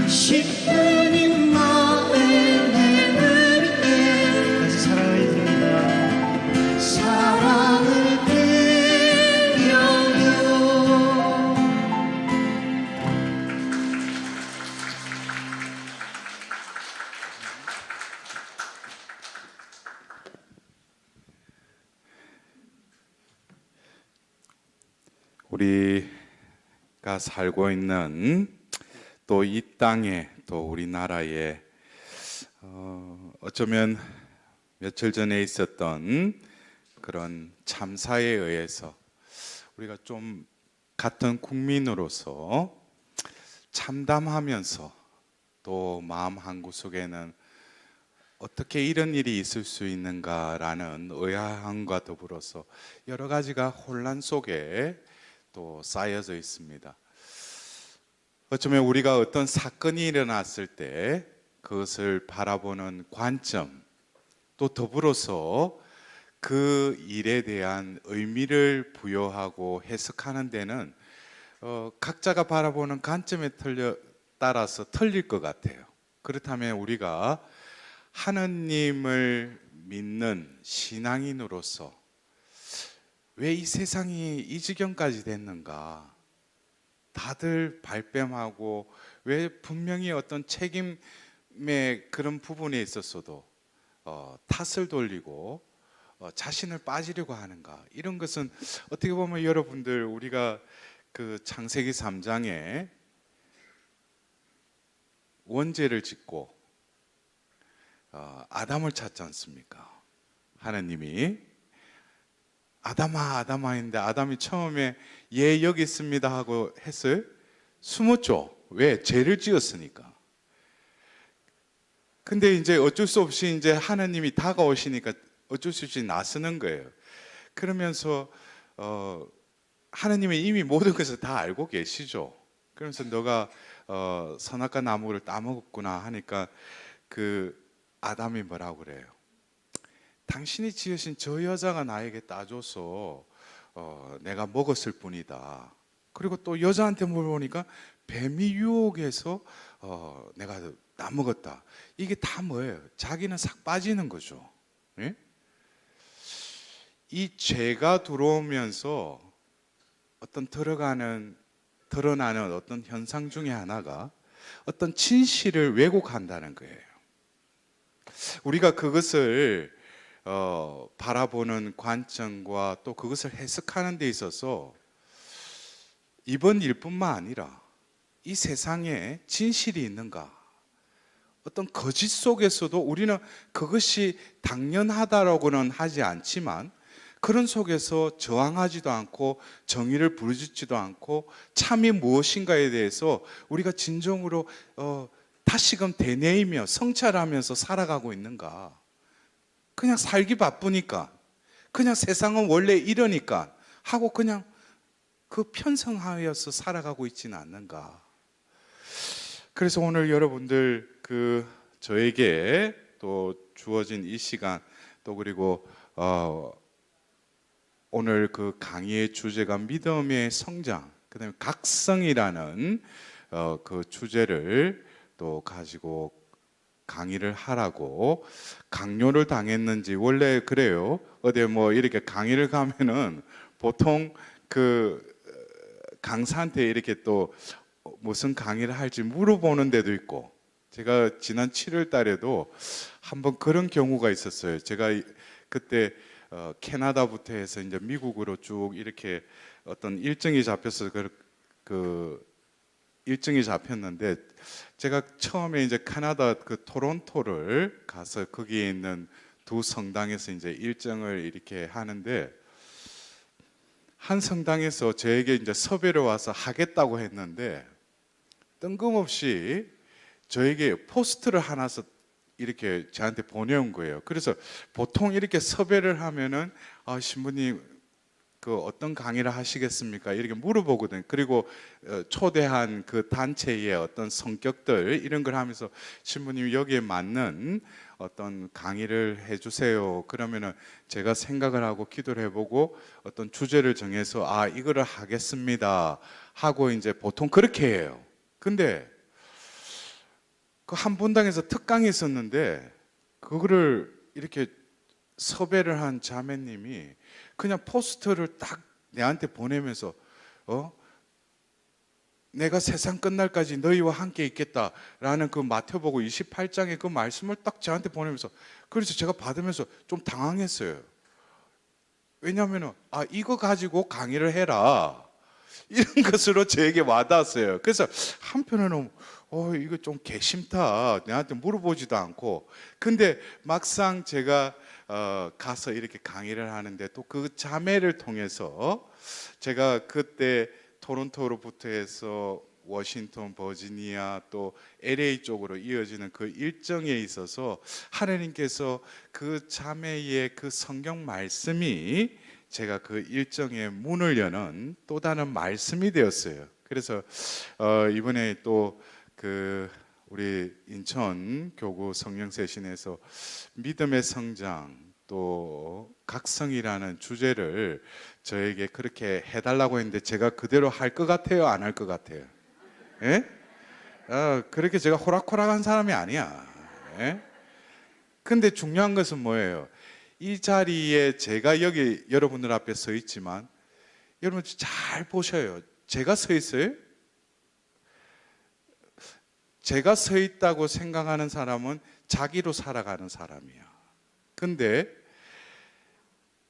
10분인 나의 내 위에 다시 사랑을 드립니다. 사랑을 드려요. 우리가 살고 있는 또 이 땅에 또 우리나라에 어쩌면 며칠 전에 있었던 그런 참사에 의해서 우리가 좀 같은 국민으로서 참담하면서 또 마음 한구석에는 어떻게 이런 일이 있을 수 있는가라는 의아함과 더불어서 여러 가지가 혼란 속에 또 쌓여져 있습니다. 어쩌면 우리가 어떤 사건이 일어났을 때 그것을 바라보는 관점, 또 더불어서 그 일에 대한 의미를 부여하고 해석하는 데는 각자가 바라보는 관점에 따라서 틀릴 것 같아요. 그렇다면 우리가 하느님을 믿는 신앙인으로서 왜 이 세상이 이 지경까지 됐는가? 다들 발뺌하고 왜 분명히 어떤 책임의 그런 부분에 있었어도 탓을 돌리고 자신을 빠지려고 하는가? 이런 것은 어떻게 보면 여러분들 우리가 그 창세기 3장에 원죄를 짓고 아담을 찾지 않습니까? 하나님이 아담아 아담아 했는데 아담이 처음에 예 여기 있습니다 하고 했어요? 숨었죠. 왜? 죄를 지었으니까. 근데 이제 어쩔 수 없이 이제 하나님이 다가오시니까 어쩔 수 없이 나서는 거예요. 그러면서 하나님이 이미 모든 것을 다 알고 계시죠. 그러면서 너가 선악과 나무를 따먹었구나 하니까 그 아담이 뭐라고 그래요? 당신이 지으신 저 여자가 나에게 따줘서 내가 먹었을 뿐이다. 그리고 또 여자한테 물어보니까 뱀이 유혹해서 내가 따먹었다. 이게 다 뭐예요? 자기는 싹 빠지는 거죠. 예? 이 죄가 들어오면서 어떤 드러나는 어떤 현상 중에 하나가 어떤 진실을 왜곡한다는 거예요. 우리가 그것을 바라보는 관점과 또 그것을 해석하는 데 있어서 이번 일뿐만 아니라 이 세상에 진실이 있는가? 어떤 거짓 속에서도 우리는 그것이 당연하다라고는 하지 않지만 그런 속에서 저항하지도 않고 정의를 부르짖지도 않고 참이 무엇인가에 대해서 우리가 진정으로 다시금 되뇌이며 성찰하면서 살아가고 있는가? 그냥 살기 바쁘니까, 그냥 세상은 원래 이러니까 하고 그냥 그 편성하여서 살아가고 있지는 않는가? 그래서 오늘 여러분들 저에게 또 주어진 이 시간 또 그리고 오늘 그 강의의 주제가 믿음의 성장, 그다음에 각성이라는 그 주제를 또 가지고 강의를 하라고 강요를 당했는지. 원래 그래요. 어디 뭐 이렇게 강의를 가면은 보통 그 강사한테 이렇게 또 무슨 강의를 할지 물어보는 데도 있고, 제가 지난 7월 달에도 한번 그런 경우가 있었어요. 제가 그때 캐나다부터 해서 이제 미국으로 쭉 이렇게 어떤 일정이 잡혀서 그 일정이 잡혔는데, 제가 처음에 이제 캐나다 그 토론토를 가서 거기에 있는 두 성당에서 이제 일정을 이렇게 하는데, 한 성당에서 저에게 이제 섭외를 와서 하겠다고 했는데 뜬금없이 저에게 포스트를 하나 이렇게 저한테 보내온 거예요. 그래서 보통 이렇게 섭외를 하면은 신부님 그 어떤 강의를 하시겠습니까? 이렇게 물어보거든요. 그리고 초대한 그 단체의 어떤 성격들 이런 걸 하면서 신부님 여기에 맞는 어떤 강의를 해주세요. 그러면은 제가 생각을 하고 기도를 해보고 어떤 주제를 정해서 이거를 하겠습니다 하고 이제 보통 그렇게 해요. 근데 그 한 분당에서 특강이 있었는데 그거를 이렇게 섭외를 한 자매님이 그냥 포스터를 딱 내한테 보내면서 내가 세상 끝날까지 너희와 함께 있겠다라는 그 마태복음 28장의 그 말씀을 딱 저한테 보내면서, 그래서 제가 받으면서 좀 당황했어요. 왜냐하면 이거 가지고 강의를 해라 이런 것으로 저에게 와닿았어요. 그래서 한편으로는 이거 좀 개심타, 내한테 물어보지도 않고. 근데 막상 제가 가서 이렇게 강의를 하는데 또 그 자매를 통해서 제가 그때 토론토로부터 해서 워싱턴, 버지니아 또 LA 쪽으로 이어지는 그 일정에 있어서 하나님께서 그 자매의 그 성경 말씀이 제가 그 일정의 문을 여는 또 다른 말씀이 되었어요. 그래서 이번에 또 그 우리 인천 교구 성령세신에서 믿음의 성장 또 각성이라는 주제를 저에게 그렇게 해달라고 했는데 제가 그대로 할 것 같아요, 안 할 것 같아요? 예? 그렇게 제가 호락호락한 사람이 아니야. 예? 근데 중요한 것은 뭐예요? 이 자리에 제가 여기 여러분들 앞에 서 있지만 여러분 잘 보셔요. 제가 서 있어요? 제가 서 있다고 생각하는 사람은 자기로 살아가는 사람이야. 근데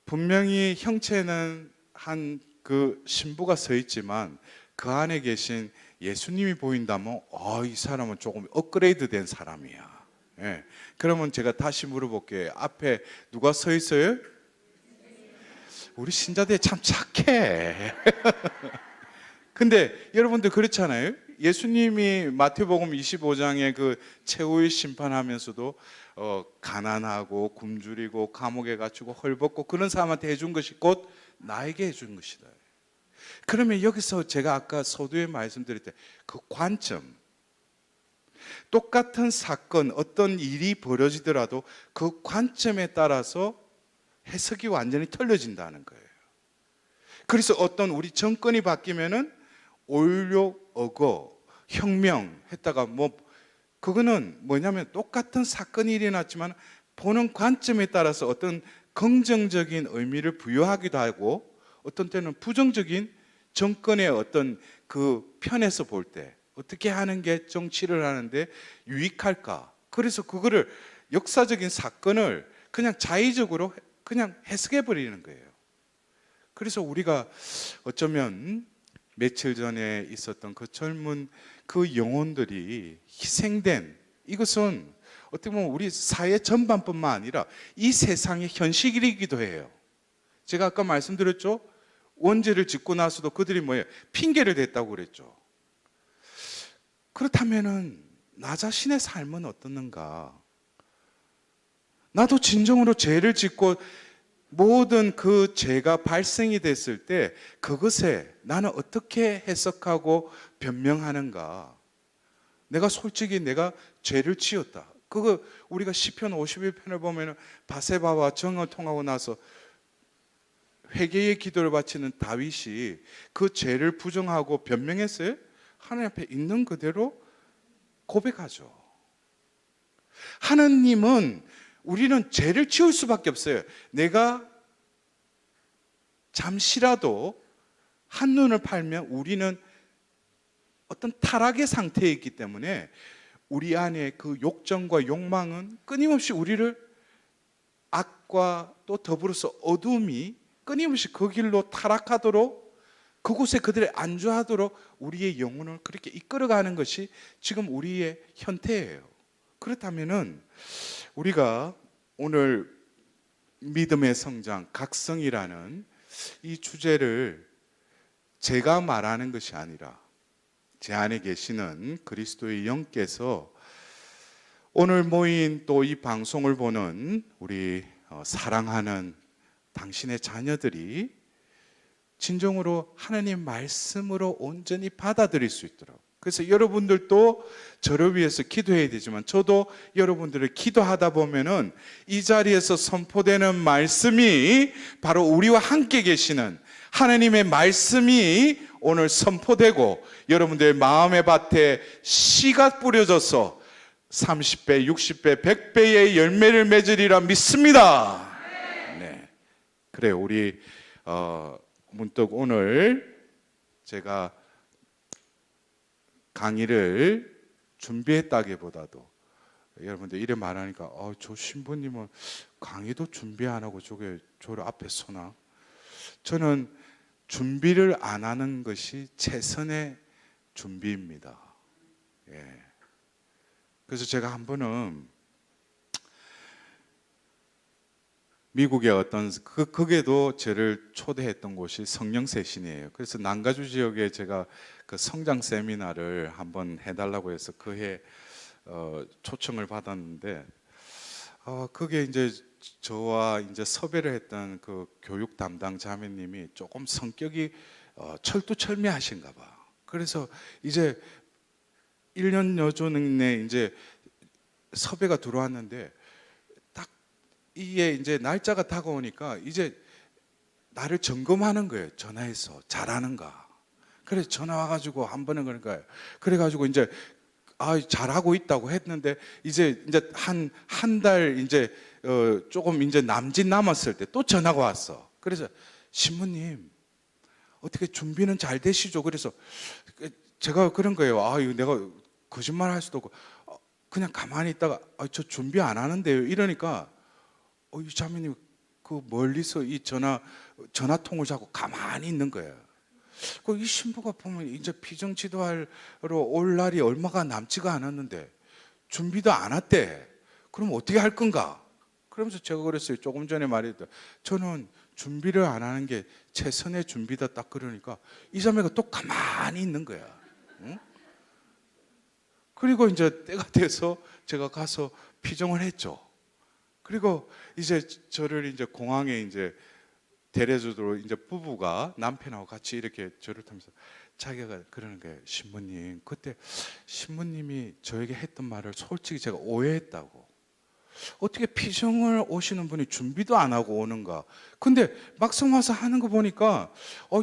분명히 형체는 한 그 신부가 서 있지만 그 안에 계신 예수님이 보인다면 이 사람은 조금 업그레이드 된 사람이야. 예. 그러면 제가 다시 물어볼게요. 앞에 누가 서 있어요? 우리 신자들 참 착해. 근데 여러분들 그렇잖아요. 예수님이 마태복음 25장에 그 최후의 심판하면서도 가난하고 굶주리고 감옥에 갇히고 헐벗고 그런 사람한테 해준 것이 곧 나에게 해준 것이다. 그러면 여기서 제가 아까 서두에 말씀드릴 때 그 관점, 똑같은 사건, 어떤 일이 벌어지더라도 그 관점에 따라서 해석이 완전히 틀려진다는 거예요. 그래서 어떤 우리 정권이 바뀌면은 올욕, 어거, 혁명 했다가 그거는 뭐냐면 똑같은 사건이 일어났지만 보는 관점에 따라서 어떤 긍정적인 의미를 부여하기도 하고 어떤 때는 부정적인 정권의 어떤 그 편에서 볼 때 어떻게 하는 게 정치를 하는데 유익할까? 그래서 그거를 역사적인 사건을 그냥 자의적으로 그냥 해석해 버리는 거예요. 그래서 우리가 어쩌면 며칠 전에 있었던 그 젊은 그 영혼들이 희생된 이것은 어떻게 보면 우리 사회 전반뿐만 아니라 이 세상의 현실이기도 해요. 제가 아까 말씀드렸죠. 원죄를 짓고 나서도 그들이 뭐예요? 핑계를 댔다고 그랬죠. 그렇다면은 나 자신의 삶은 어떻는가? 나도 진정으로 죄를 짓고 모든 그 죄가 발생이 됐을 때 그것에 나는 어떻게 해석하고 변명하는가? 내가 솔직히 내가 죄를 지었다. 그거 우리가 시편 51편을 보면은 바세바와 정을 통하고 나서 회개의 기도를 바치는 다윗이 그 죄를 부정하고 변명했어요? 하나님 앞에 있는 그대로 고백하죠. 하나님은 우리는 죄를 지을 수밖에 없어요. 내가 잠시라도 한눈을 팔면 우리는 어떤 타락의 상태에 있기 때문에 우리 안에 그 욕정과 욕망은 끊임없이 우리를 악과 또 더불어서 어둠이 끊임없이 그 길로 타락하도록 그곳에 그들이 안주하도록 우리의 영혼을 그렇게 이끌어가는 것이 지금 우리의 현태예요. 그렇다면은 우리가 오늘 믿음의 성장, 각성이라는 이 주제를 제가 말하는 것이 아니라 제 안에 계시는 그리스도의 영께서 오늘 모인 또 이 방송을 보는 우리 사랑하는 당신의 자녀들이 진정으로 하나님 말씀으로 온전히 받아들일 수 있도록, 그래서 여러분들도 저를 위해서 기도해야 되지만 저도 여러분들을 기도하다 보면은 이 자리에서 선포되는 말씀이 바로 우리와 함께 계시는 하나님의 말씀이 오늘 선포되고 여러분들의 마음의 밭에 씨가 뿌려져서 30배, 60배, 100배의 열매를 맺으리라 믿습니다. 네. 그래요. 우리 문득 오늘 제가 강의를 준비했다기보다도 여러분들 이래 말하니까 저 신부님은 강의도 준비 안 하고 저를 앞에 서나? 저는 준비를 안 하는 것이 최선의 준비입니다. 예. 그래서 제가 한 번은 미국의 어떤 거기에도 저를 초대했던 곳이 성령세신이에요. 그래서 남가주 지역에 제가 그 성장 세미나를 한번 해달라고 해서 그해 초청을 받았는데 그게 이제 저와 이제 섭외를 했던 그 교육 담당 자매님이 조금 성격이 철두철미하신가 봐. 그래서 이제 1년여 전에 이제 섭외가 들어왔는데 딱 이게 이제 날짜가 다가오니까 이제 나를 점검하는 거예요. 전화해서 잘하는가. 그래서 전화 와가지고 한 번은 그러니까 그래가지고 이제 잘하고 있다고 했는데 이제 한 달 이제 조금 이제 남짓 남았을 때 또 전화가 왔어. 그래서 신부님 어떻게 준비는 잘 되시죠? 그래서 제가 그런 거예요. 이거 내가 거짓말 할 수도 없고 그냥 가만히 있다가 저 준비 안 하는데요. 이러니까 이 자매님 그 멀리서 이 전화통을 잡고 가만히 있는 거예요. 이 신부가 보면 이제 피정치도하러 올 날이 얼마가 남지가 않았는데 준비도 안 했대. 그럼 어떻게 할 건가? 그러면서 제가 그랬어요. 조금 전에 말했던 저는 준비를 안 하는 게 최선의 준비다. 딱 그러니까 이 자매가 또 가만히 있는 거야. 응? 그리고 이제 때가 돼서 제가 가서 피정을 했죠. 그리고 이제 저를 이제 공항에 이제 데려주도록 이제 부부가 남편하고 같이 이렇게 저를 타면서 자기가 그러는 거예요. 신부님, 그때 신부님이 저에게 했던 말을 솔직히 제가 오해했다고. 어떻게 피정을 오시는 분이 준비도 안 하고 오는가? 근데 막상 와서 하는 거 보니까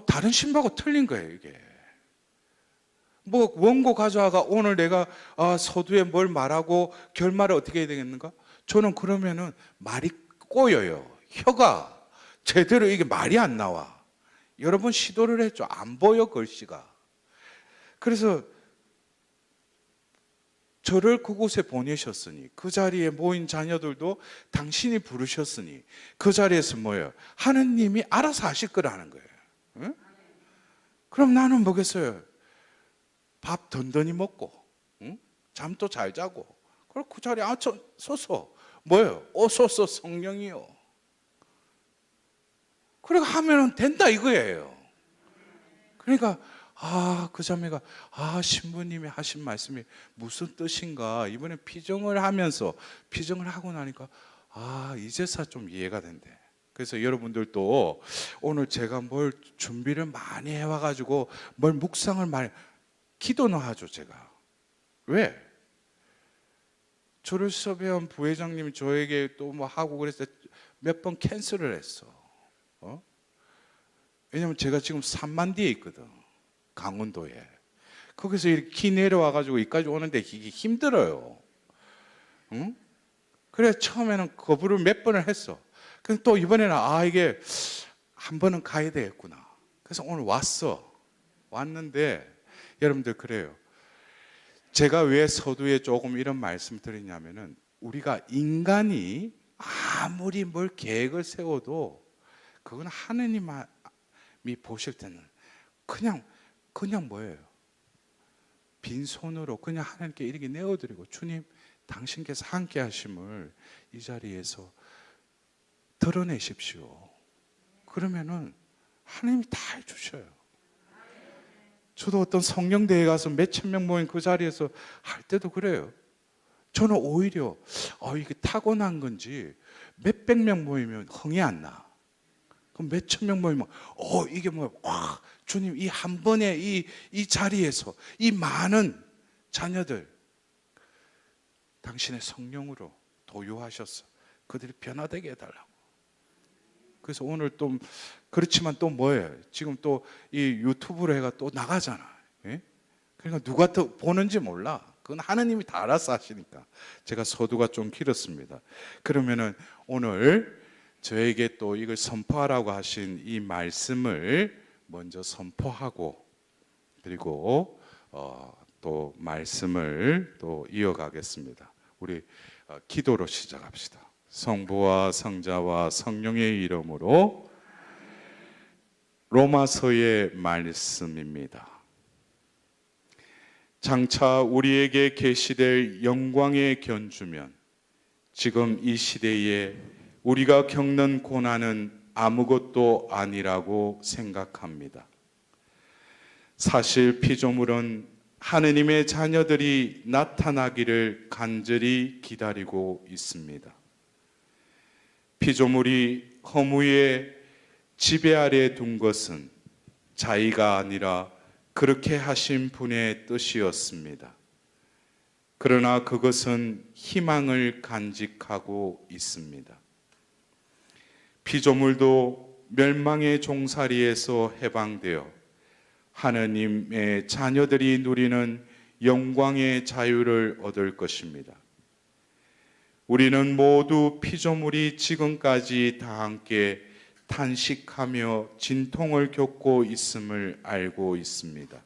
다른 신부하고 틀린 거예요, 이게. 뭐 원고 가져와가 오늘 내가 서두에 뭘 말하고 결말을 어떻게 해야 되겠는가? 저는 그러면은 말이 꼬여요. 혀가 제대로 이게 말이 안 나와. 여러 번 시도를 했죠. 안 보여 글씨가. 그래서 저를 그곳에 보내셨으니 그 자리에 모인 자녀들도 당신이 부르셨으니 그 자리에서 뭐예요? 하느님이 알아서 하실 거라는 거예요. 응? 그럼 나는 뭐겠어요? 밥 든든히 먹고 응? 잠도 잘 자고 그리고 그 자리에 서서 뭐예요? 오소서 성령이요. 그리고 하면은 된다 이거예요. 그러니까 그 자매가 신부님이 하신 말씀이 무슨 뜻인가 이번에 피정을 하면서 피정을 하고 나니까 이제서 좀 이해가 된대. 그래서 여러분들도 오늘 제가 뭘 준비를 많이 해와가지고 뭘 묵상을 많이 기도는 하죠 제가. 왜? 저를 섭외한 부회장님이 저에게 또 뭐 하고 그랬을 때 몇 번 캔슬을 했어. 왜냐면 제가 지금 산만디에 있거든. 강원도에. 거기서 이렇게 기 내려와가지고 여기까지 오는데 이게 힘들어요. 응? 그래 처음에는 거부를 몇 번을 했어. 근데 또 이번에는 이게 한 번은 가야 되겠구나. 그래서 오늘 왔는데 여러분들 그래요. 제가 왜 서두에 조금 이런 말씀 드리냐면은 우리가 인간이 아무리 뭘 계획을 세워도 그건 하느님이 보실 때는 그냥 뭐예요? 빈손으로 그냥 하나님께 이렇게 내어드리고 주님 당신께서 함께 하심을 이 자리에서 드러내십시오. 그러면은 하나님이 다 해주셔요. 저도 어떤 성령대회 가서 몇천 명 모인 그 자리에서 할 때도 그래요. 저는 오히려 이게 타고난 건지 몇백 명 모이면 흥이 안 나. 그럼 몇천 명 모이면 이게 뭐야? 주님 이 한 번에 이 자리에서 이 많은 자녀들 당신의 성령으로 도유하셔서 그들이 변화되게 해달라고. 그래서 오늘 또 그렇지만 또 뭐예요? 지금 또 이 유튜브로 해가 또 나가잖아. 예? 그러니까 누가 더 보는지 몰라. 그건 하나님이 다 알아서 하시니까. 제가 서두가 좀 길었습니다. 그러면은 오늘 저에게 또 이걸 선포하라고 하신 이 말씀을 먼저 선포하고, 그리고 또 말씀을 또 이어가겠습니다. 우리 기도로 시작합시다. 성부와 성자와 성령의 이름으로. 로마서의 말씀입니다. 장차 우리에게 계시될 영광의 견주면 지금 이 시대에 우리가 겪는 고난은 아무것도 아니라고 생각합니다. 사실 피조물은 하느님의 자녀들이 나타나기를 간절히 기다리고 있습니다. 피조물이 허무의 지배 아래 둔 것은 자의가 아니라 그렇게 하신 분의 뜻이었습니다. 그러나 그것은 희망을 간직하고 있습니다. 피조물도 멸망의 종살이에서 해방되어 하느님의 자녀들이 누리는 영광의 자유를 얻을 것입니다. 우리는 모두 피조물이 지금까지 다 함께 탄식하며 진통을 겪고 있음을 알고 있습니다.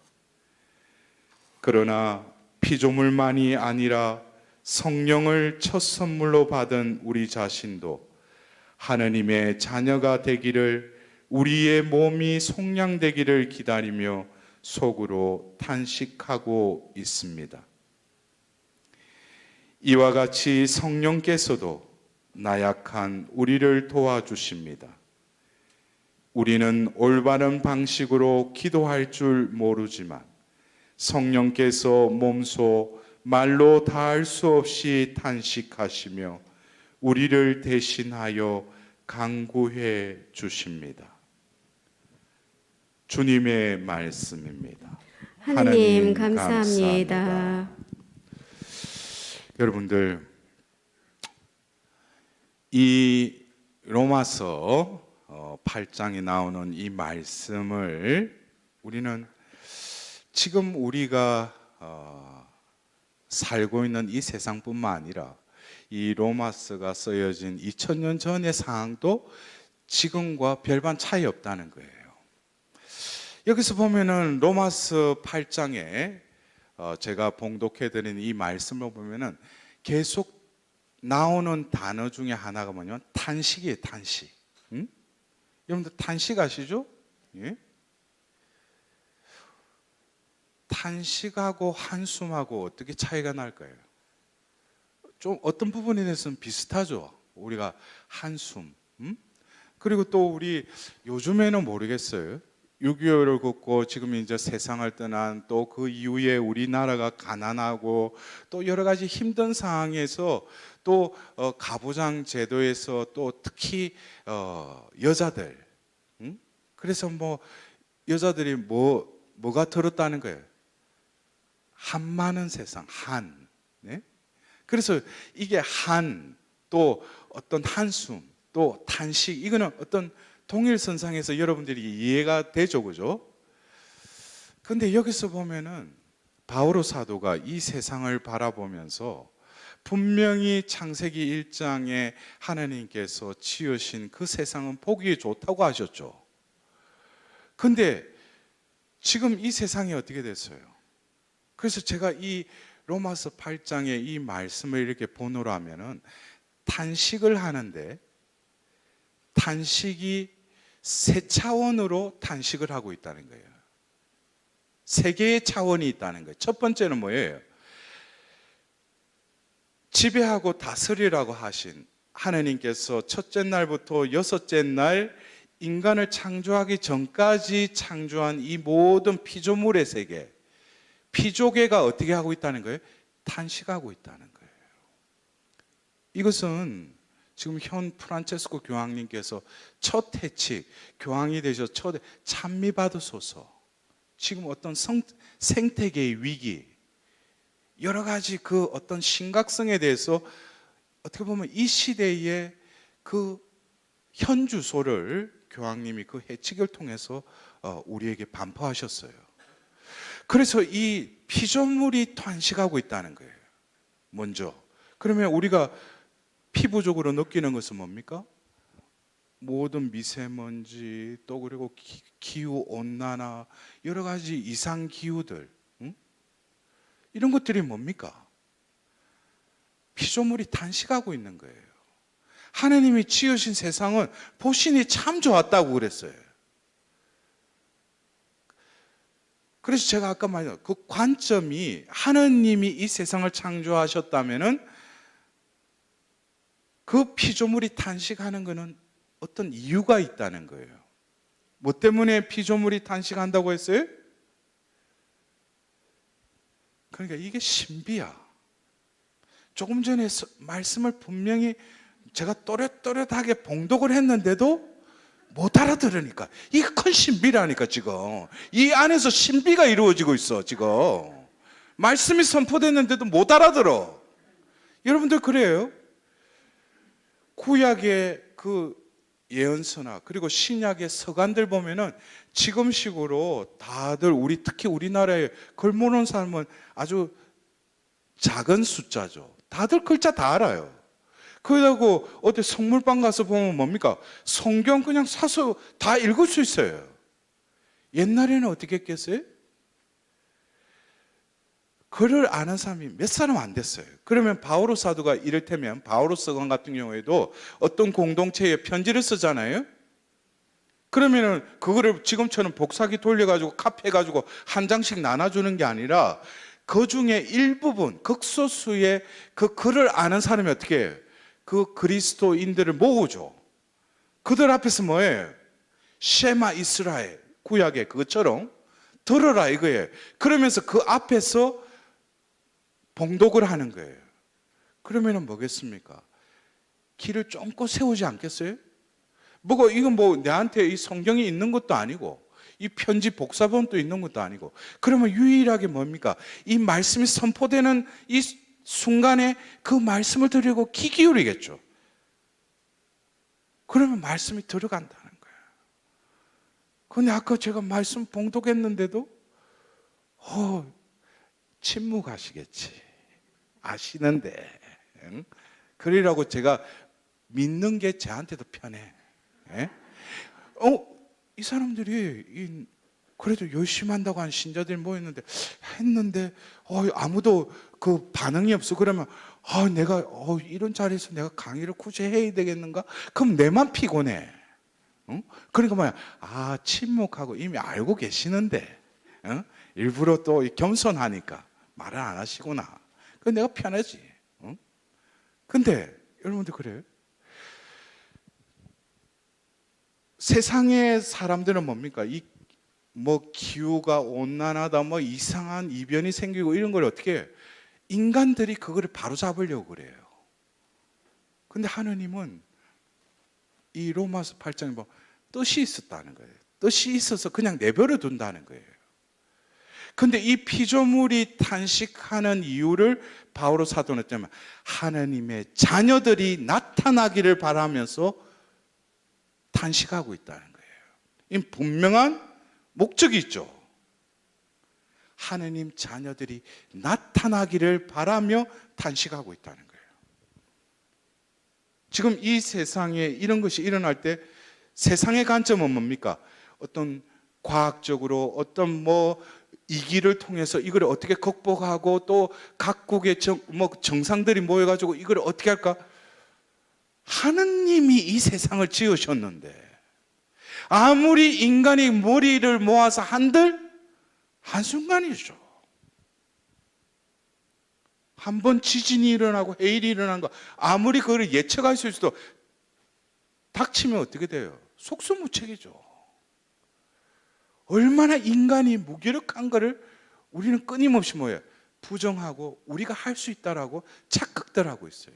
그러나 피조물만이 아니라 성령을 첫 선물로 받은 우리 자신도 하느님의 자녀가 되기를, 우리의 몸이 속량되기를 기다리며 속으로 탄식하고 있습니다. 이와 같이 성령께서도 나약한 우리를 도와주십니다. 우리는 올바른 방식으로 기도할 줄 모르지만 성령께서 몸소 말로 다할 수 없이 탄식하시며 우리를 대신하여 간구해 주십니다. 주님의 말씀입니다. 하나님 감사합니다. 여러분들, 이 로마서 8장에 나오는 이 말씀을 우리는 지금 우리가 살고 있는 이 세상뿐만 아니라 이 로마서가 쓰여진 2000년 전의 상황도 지금과 별반 차이 없다는 거예요. 여기서 보면은 로마서 8장에 제가 봉독해드린 이 말씀을 보면은 계속 나오는 단어 중에 하나가 뭐냐면 탄식이에요. 탄식. 여러분들 탄식 아시죠? 예? 탄식하고 한숨하고 어떻게 차이가 날까요? 좀 어떤 부분에 대해서는 비슷하죠. 우리가 한숨. 그리고 또 우리 요즘에는 모르겠어요. 6.25를 겪고 지금 이제 세상을 떠난, 또 그 이후에 우리나라가 가난하고 또 여러 가지 힘든 상황에서 또 가부장 제도에서 또 특히 여자들, 그래서 뭐 여자들이 뭐가 들었다는 거예요. 한 많은 세상, 한. 네? 그래서 이게 한, 또 어떤 한숨, 또 탄식, 이거는 어떤 동일선상에서 여러분들이 이해가 되죠, 그죠? 근데 여기서 보면은 바오로 사도가 이 세상을 바라보면서 분명히 창세기 1장에 하나님께서 지으신 그 세상은 보기에 좋다고 하셨죠. 근데 지금 이 세상이 어떻게 됐어요? 그래서 제가 이 로마서 8장의 이 말씀을 이렇게 본으로 하면은 탄식을 하는데, 탄식이 세 차원으로 탄식을 하고 있다는 거예요. 세 개의 차원이 있다는 거예요. 첫 번째는 뭐예요? 지배하고 다스리라고 하신 하나님께서 첫째 날부터 여섯째 날 인간을 창조하기 전까지 창조한 이 모든 피조물의 세계, 피조계가 어떻게 하고 있다는 거예요? 탄식하고 있다는 거예요. 이것은 지금 현 프란체스코 교황님께서 첫 해칙, 교황이 되셔서 첫 찬미 받으소서. 지금 어떤 생태계의 위기, 여러 가지 그 어떤 심각성에 대해서 어떻게 보면 이 시대의 그 현주소를 교황님이 그 해칙을 통해서 우리에게 반포하셨어요. 그래서 이 피조물이 탄식하고 있다는 거예요. 먼저. 그러면 우리가 피부적으로 느끼는 것은 뭡니까? 모든 미세먼지, 또 그리고 기후 온난화, 여러 가지 이상 기후들, 응? 이런 것들이 뭡니까? 피조물이 탄식하고 있는 거예요. 하나님이 지으신 세상은 보시니 참 좋았다고 그랬어요. 그래서 제가 아까 말했던 그 관점이, 하나님이 이 세상을 창조하셨다면은 그 피조물이 탄식하는 것은 어떤 이유가 있다는 거예요. 뭐 때문에 피조물이 탄식한다고 했어요? 그러니까 이게 신비야. 조금 전에 말씀을 분명히 제가 또렷또렷하게 봉독을 했는데도 못 알아들으니까, 이게 큰 신비라니까. 지금 이 안에서 신비가 이루어지고 있어. 지금 말씀이 선포됐는데도 못 알아들어. 여러분들 그래요? 구약의 그 예언서나 그리고 신약의 서간들 보면은 지금식으로 다들 특히 우리나라에 글 모르는 사람은 아주 작은 숫자죠. 다들 글자 다 알아요. 그러고 어디 성물방 가서 보면 뭡니까? 성경 그냥 사서 다 읽을 수 있어요. 옛날에는 어떻게 했겠어요? 글을 아는 사람이 몇 사람 안 됐어요. 그러면 바오로 사도가 이를테면 바오로 서간 같은 경우에도 어떤 공동체에 편지를 쓰잖아요. 그러면은 그거를 지금처럼 복사기 돌려가지고 카피해가지고 한 장씩 나눠주는 게 아니라 그 중에 일부분, 극소수의 그 글을 아는 사람이 어떻게 해요? 그 그리스도인들을 모으죠. 그들 앞에서 뭐예요? 셰마 이스라엘, 구약의 그것처럼 들어라 이거예요. 그러면서 그 앞에서 봉독을 하는 거예요. 그러면은 뭐겠습니까? 길을 쫑긋 세우지 않겠어요? 뭐가 이건 뭐 내한테 이 성경이 있는 것도 아니고 이 편지 복사본도 있는 것도 아니고, 그러면 유일하게 뭡니까? 이 말씀이 선포되는 이 순간에 그 말씀을 들으려고 귀 기울이겠죠. 그러면 말씀이 들어간다는 거예요. 근데 아까 제가 말씀 봉독했는데도 침묵하시겠지. 아시는데. 응? 그러라고 제가 믿는 게 저한테도 편해. 예? 이 사람들이 그래도 열심히 한다고 한 신자들이 모였는데 했는데 아무도 그 반응이 없어. 그러면 내가 이런 자리에서 내가 강의를 굳이 해야 되겠는가? 그럼 내만 피곤해. 응? 그러니까 뭐야? 침묵하고 이미 알고 계시는데, 응? 일부러 또 겸손하니까 말을 안 하시구나. 그 내가 편하지. 응? 근데 여러분들 그래요? 세상의 사람들은 뭡니까? 기후가 온난하다, 이상한 이변이 생기고 이런 걸 어떻게 해요? 인간들이 그거를 바로 잡으려고 그래요. 근데 하느님은 이 로마서 8장에 보면 뜻이 있었다는 거예요. 뜻이 있어서 그냥 내버려 둔다는 거예요. 근데 이 피조물이 탄식하는 이유를 바오로 사도는 때문에 하나님의 자녀들이 나타나기를 바라면서 탄식하고 있다는 거예요. 이 분명한 목적이 있죠. 하나님 자녀들이 나타나기를 바라며 탄식하고 있다는 거예요. 지금 이 세상에 이런 것이 일어날 때 세상의 관점은 뭡니까? 어떤 과학적으로 어떤 이기를 통해서 이걸 어떻게 극복하고 또 각국의 정상들이 모여가지고 이걸 어떻게 할까? 하느님이 이 세상을 지으셨는데 아무리 인간이 머리를 모아서 한들 한순간이죠. 한번 지진이 일어나고 해일이 일어난 거 아무리 그걸 예측할 수 있어도 닥치면 어떻게 돼요? 속수무책이죠. 얼마나 인간이 무기력한 거를 우리는 끊임없이 부정하고 우리가 할 수 있다라고 착각들 하고 있어요.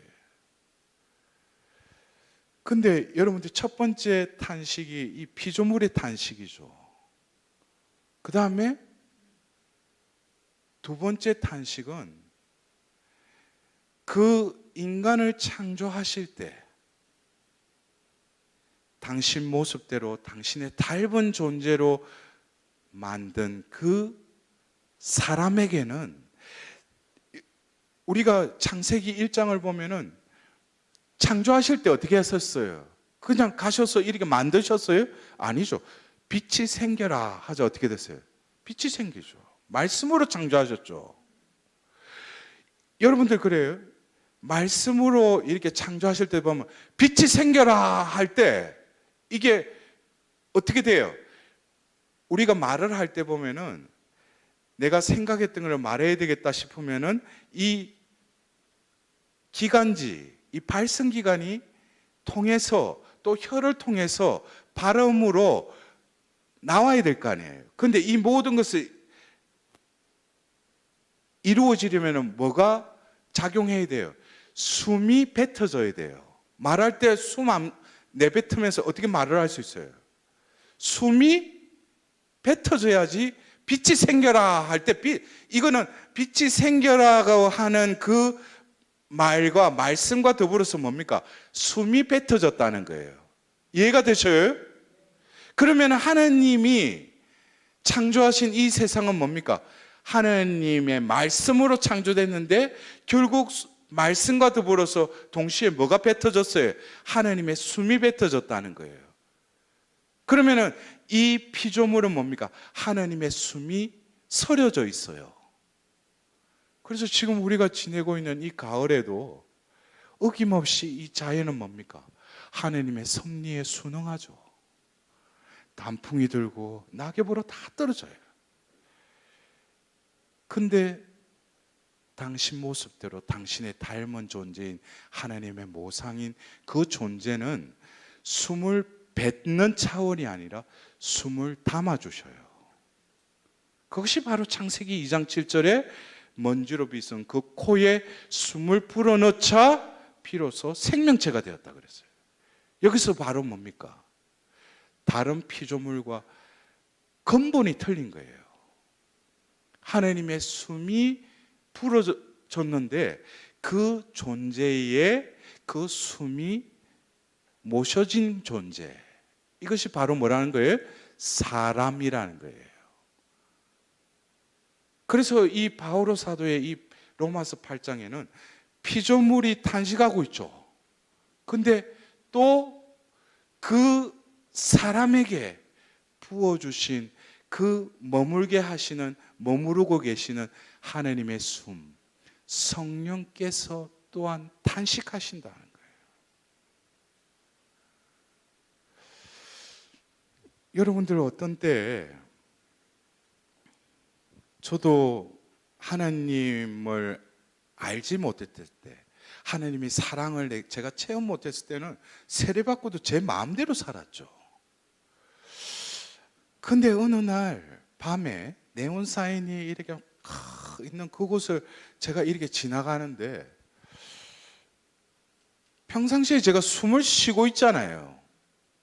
근데 여러분들 첫 번째 탄식이 이 피조물의 탄식이죠. 그 다음에 두 번째 탄식은 그 인간을 창조하실 때 당신 모습대로 당신의 닮은 존재로 만든 그 사람에게는 우리가 창세기 1장을 보면은 창조하실 때 어떻게 하셨어요? 그냥 가셔서 이렇게 만드셨어요? 아니죠. 빛이 생겨라 하자 어떻게 됐어요? 빛이 생기죠. 말씀으로 창조하셨죠. 여러분들 그래요? 말씀으로 이렇게 창조하실 때 보면 빛이 생겨라 할 때 이게 어떻게 돼요? 우리가 말을 할 때 보면은 내가 생각했던 걸 말해야 되겠다 싶으면은 이 기관지, 이 발성기관이 통해서 또 혀를 통해서 발음으로 나와야 될 거 아니에요. 근데 이 모든 것을 이루어지려면 뭐가 작용해야 돼요? 숨이 뱉어져야 돼요. 말할 때 숨 내뱉으면서 어떻게 말을 할 수 있어요? 숨이 뱉어져야지 빛이 생겨라 할 때 이거는 빛이 생겨라고 하는 그 말과 말씀과 더불어서 뭡니까? 숨이 뱉어졌다는 거예요. 이해가 되셔요? 그러면 하나님이 창조하신 이 세상은 뭡니까? 하나님의 말씀으로 창조됐는데 결국 말씀과 더불어서 동시에 뭐가 뱉어졌어요? 하나님의 숨이 뱉어졌다는 거예요. 그러면은 이 피조물은 뭡니까? 하나님의 숨이 서려져 있어요. 그래서 지금 우리가 지내고 있는 이 가을에도 어김없이 이 자연은 뭡니까? 하나님의 섭리에 순응하죠. 단풍이 들고 낙엽으로 다 떨어져요. 근데 당신 모습대로 당신의 닮은 존재인 하나님의 모상인 그 존재는 숨을 뱉는 차원이 아니라 숨을 담아주셔요. 그것이 바로 창세기 2장 7절에 먼지로 빚은 그 코에 숨을 불어넣자 비로소 생명체가 되었다 그랬어요. 여기서 바로 뭡니까? 다른 피조물과 근본이 틀린 거예요. 하나님의 숨이 불어졌는데 그 존재에 그 숨이 모셔진 존재, 이것이 바로 뭐라는 거예요? 사람이라는 거예요. 그래서 이 바오로 사도의 이 로마서 8장에는 피조물이 탄식하고 있죠. 근데 또 그 사람에게 부어주신 그 머물게 하시는, 머무르고 계시는 하나님의 숨, 성령께서 또한 탄식하신다는 거예요. 여러분들 어떤 때 저도 하나님을 알지 못했을 때, 하나님의 사랑을 제가 체험 못했을 때는 세례받고도 제 마음대로 살았죠. 근데 어느 날 밤에 네온사인이 이렇게 있는 그곳을 제가 이렇게 지나가는데 평상시에 제가 숨을 쉬고 있잖아요.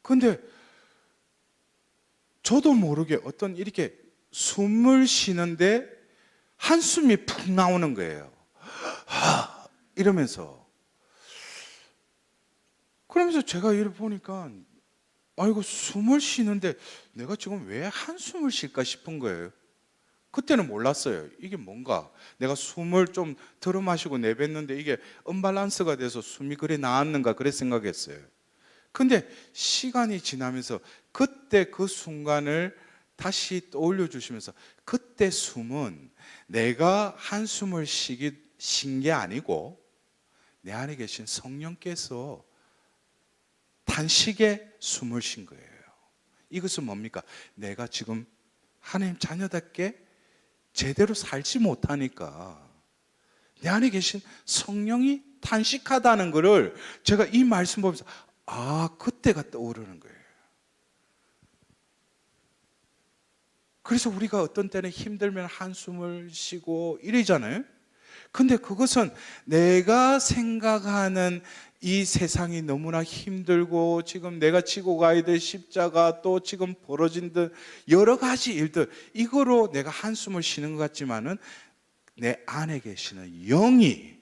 근데 저도 모르게 어떤 이렇게 숨을 쉬는데 한숨이 푹 나오는 거예요. 이러면서. 그러면서 제가 이렇게 보니까 아이고, 숨을 쉬는데 내가 지금 왜 한숨을 쉴까 싶은 거예요. 그때는 몰랐어요. 이게 뭔가 내가 숨을 좀 들어 마시고 내뱉는데 이게 언밸런스가 돼서 숨이 그래 나왔는가 그래 생각했어요. 근데 시간이 지나면서 그때 그 순간을 다시 떠올려 주시면서 그때 숨은 내가 한숨을 쉰 게 아니고 내 안에 계신 성령께서 단식에 숨을 쉰 거예요. 이것은 뭡니까? 내가 지금 하나님 자녀답게 제대로 살지 못하니까 내 안에 계신 성령이 탄식하다는 것을 제가 이 말씀 보면서 그때가 떠오르는 거예요. 그래서 우리가 어떤 때는 힘들면 한숨을 쉬고 이러잖아요. 근데 그것은 내가 생각하는 이 세상이 너무나 힘들고 지금 내가 지고 가야 될 십자가 또 지금 벌어진 듯 여러 가지 일들, 이거로 내가 한숨을 쉬는 것 같지만은 내 안에 계시는 영이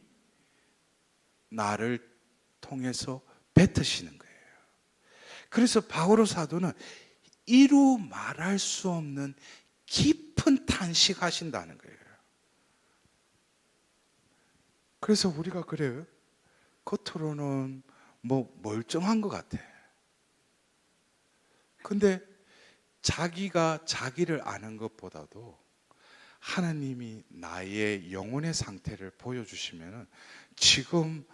나를 통해서 뱉으시는 거예요. 그래서 바오로 사도는 이루 말할 수 없는 깊은 탄식하신다는 거예요. 그래서 우리가 그래요. 겉으로는 뭐 멀쩡한 것 같아. 근데 자기가 자기를 아는 것보다도 하나님이 나의 영혼의 상태를 보여주시면 지금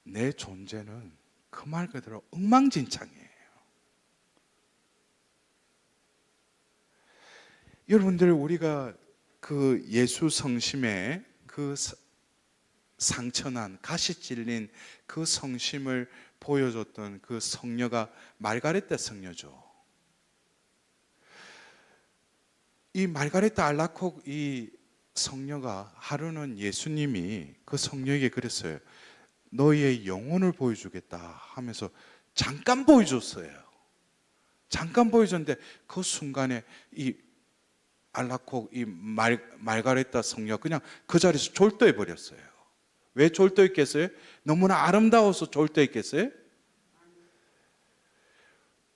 내 존재는 그 말 그대로 엉망진창이에요. 여러분들, 우리가 그 예수 성심에 그 상처난 가시 찔린 그 성심을 보여줬던 그 성녀가 말가레타 성녀죠. 이 말가레타 알라콕 이 성녀가 하루는 예수님이 그 성녀에게 그랬어요. 너의 영혼을 보여주겠다 하면서 잠깐 보여줬어요. 잠깐 보여줬는데 그 순간에 이 알라콕 이 말가레타 성녀 그냥 그 자리에서 졸도해 버렸어요. 왜 졸도했겠어요? 너무나 아름다워서 졸도했겠어요?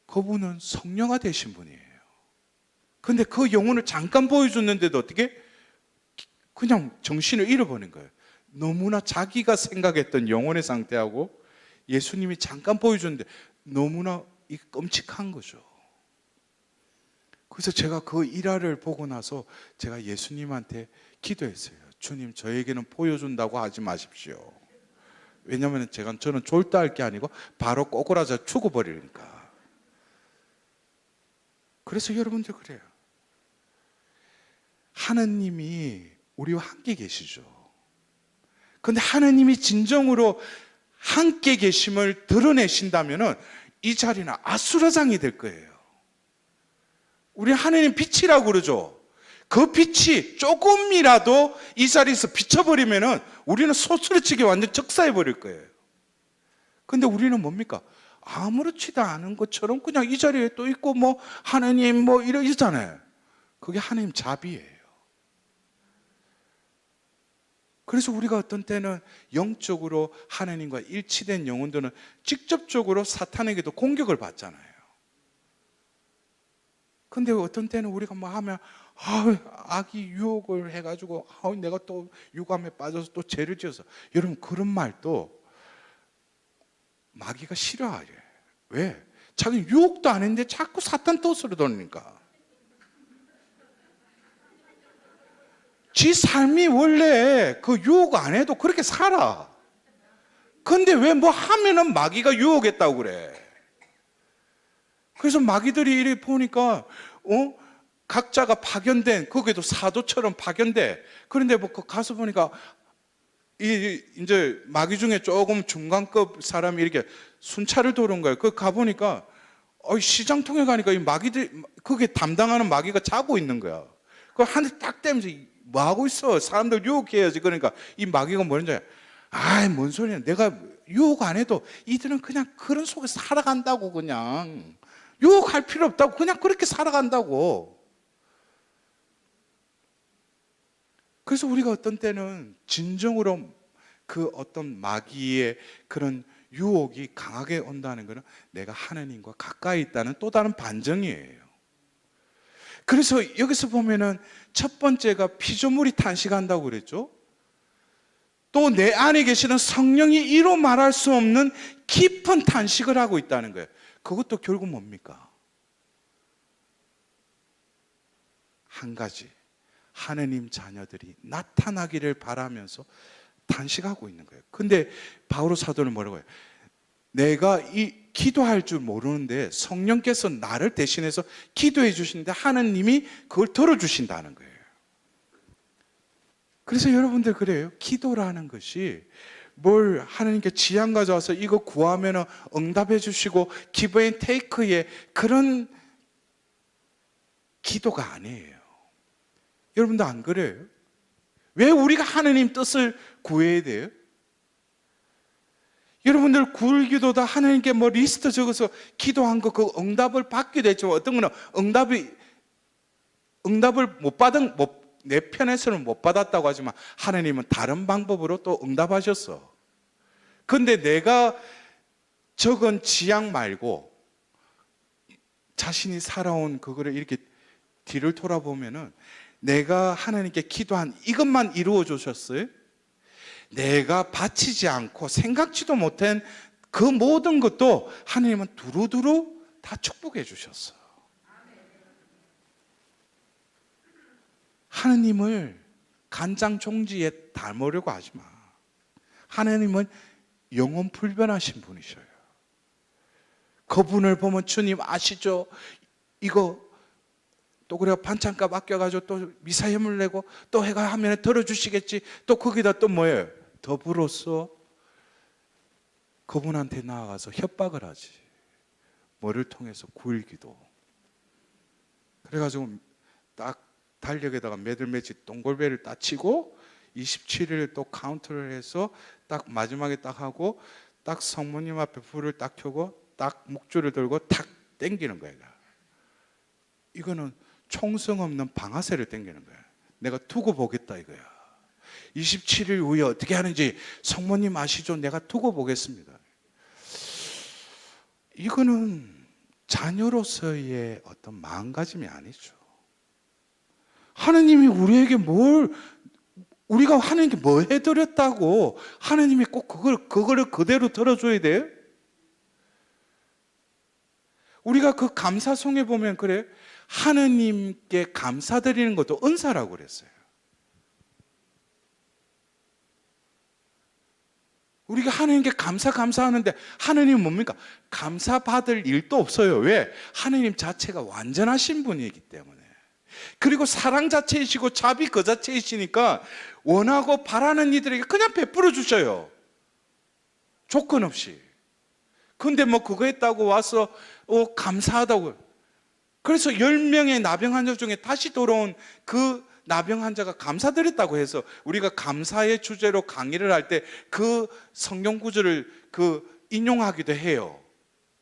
그분은 성녀가 되신 분이에요. 근데 그 영혼을 잠깐 보여줬는데도 어떻게 그냥 정신을 잃어버린 거예요. 너무나 자기가 생각했던 영혼의 상태하고 예수님이 잠깐 보여줬는데 너무나 끔찍한 거죠. 그래서 제가 그 일화를 보고 나서 제가 예수님한테 기도했어요. 주님, 저에게는 보여준다고 하지 마십시오. 왜냐하면 저는 졸도할 게 아니고 바로 꼬꾸라져 죽어버리니까. 그래서 여러분들 그래요. 하나님이 우리와 함께 계시죠. 그런데 하나님이 진정으로 함께 계심을 드러내신다면 이 자리는 아수라장이 될 거예요. 우리 하나님 빛이라고 그러죠. 그 빛이 조금이라도 이 자리에서 비춰버리면 우리는 소스라치게 완전 적사해버릴 거예요. 근데 우리는 뭡니까? 아무렇지도 않은 것처럼 그냥 이 자리에 또 있고 뭐 하나님 뭐 이러잖아요. 그게 하나님 자비예요. 그래서 우리가 어떤 때는 영적으로 하나님과 일치된 영혼들은 직접적으로 사탄에게도 공격을 받잖아요. 근데 어떤 때는 우리가 뭐 하면 악이 유혹을 해가지고 내가 또 유감에 빠져서 또 죄를 지어서, 여러분 그런 말도 마귀가 싫어해요. 왜? 자기 유혹도 안 했는데 자꾸 사탄 뜻으로 돌리니까. 지 삶이 원래 그 유혹 안 해도 그렇게 살아. 근데 왜 뭐 하면은 마귀가 유혹했다고 그래. 그래서 마귀들이 이렇게 보니까 각자가 파견된, 거기도 사도처럼 파견돼. 그런데 뭐 가서 보니까 이제 마귀 중에 조금 중간급 사람이 이렇게 순찰을 도는 거예요. 그 가보니까 시장통에 가니까 이 마귀들, 그게 담당하는 마귀가 자고 있는 거야. 그 한 대 딱 때면서 뭐 하고 있어? 사람들 유혹해야지. 그러니까 이 마귀가 뭐랬냐? 뭔 소리야? 내가 유혹 안 해도 이들은 그냥 그런 속에서 살아간다고. 그냥 유혹할 필요 없다고. 그냥 그렇게 살아간다고. 그래서 우리가 어떤 때는 진정으로 그 어떤 마귀의 그런 유혹이 강하게 온다는 것은 내가 하나님과 가까이 있다는 또 다른 반증이에요. 그래서 여기서 보면은 첫 번째가 피조물이 탄식한다고 그랬죠. 또 내 안에 계시는 성령이 이로 말할 수 없는 깊은 탄식을 하고 있다는 거예요. 그것도 결국 뭡니까? 한 가지, 하느님 자녀들이 나타나기를 바라면서 탄식하고 있는 거예요. 근데 바오로 사도는 뭐라고 해요? 내가 기도할 줄 모르는데 성령께서 나를 대신해서 기도해 주시는데 하느님이 그걸 들어주신다는 거예요. 그래서 여러분들 그래요. 기도라는 것이 뭘 하나님께 지향 가져와서 이거 구하면 응답해 주시고 give and take의 그런 기도가 아니에요. 여러분도 안 그래요? 왜 우리가 하나님 뜻을 구해야 돼요? 여러분들 굴기도다 하나님께 뭐 리스트 적어서 기도한 거 그 응답을 받게 됐지만 어떤 거는 응답을 내 편에서는 못 받았다고 하지만 하나님은 다른 방법으로 또 응답하셨어. 근데 내가 적은 지향 말고 자신이 살아온 그거를 이렇게 뒤를 돌아보면은 내가 하나님께 기도한 이것만 이루어 주셨어요? 내가 바치지 않고 생각지도 못한 그 모든 것도 하나님은 두루두루 다 축복해 주셨어요. 하나님을 간장 종지에 닮으려고 하지 마. 하나님은 영원 불변하신 분이셔요. 그분을 보면 주님 아시죠? 이거 또 그래 반찬값 아껴가지고 또 미사염을 내고 또 해가 하면 덜어주시겠지. 또 거기다 또 뭐예요? 더불어서 그분한테 나아가서 협박을 하지. 뭐를 통해서 굴기도. 그래가지고 딱 달력에다가 매들매치 동골배를 딱 치고 27일 또 카운트를 해서 딱 마지막에 딱 하고 딱 성모님 앞에 불을 딱 켜고 딱 묵주를 들고 탁 땡기는 거예요. 이거는 총성 없는 방아쇠를 땡기는 거예요. 내가 두고 보겠다 이거야. 27일 후에 어떻게 하는지 성모님 아시죠? 내가 두고 보겠습니다. 이거는 자녀로서의 어떤 마음가짐이 아니죠. 하나님이 우리에게 우리가 하나님께 뭐 해드렸다고 하나님이 꼭 그거를 그대로 들어줘야 돼요? 우리가 그 감사송에 보면 그래 하나님께 감사드리는 것도 은사라고 그랬어요. 우리가 하나님께 감사하는데 하나님은 뭡니까? 감사받을 일도 없어요. 왜? 하나님 자체가 완전하신 분이기 때문에. 그리고 사랑 자체이시고 자비 그 자체이시니까 원하고 바라는 이들에게 그냥 베풀어 주셔요. 조건 없이. 근데 뭐 그거 했다고 와서 감사하다고. 그래서 10명의 나병 환자 중에 다시 돌아온 그 나병 환자가 감사드렸다고 해서 우리가 감사의 주제로 강의를 할 때 그 성경 구절을 인용하기도 해요.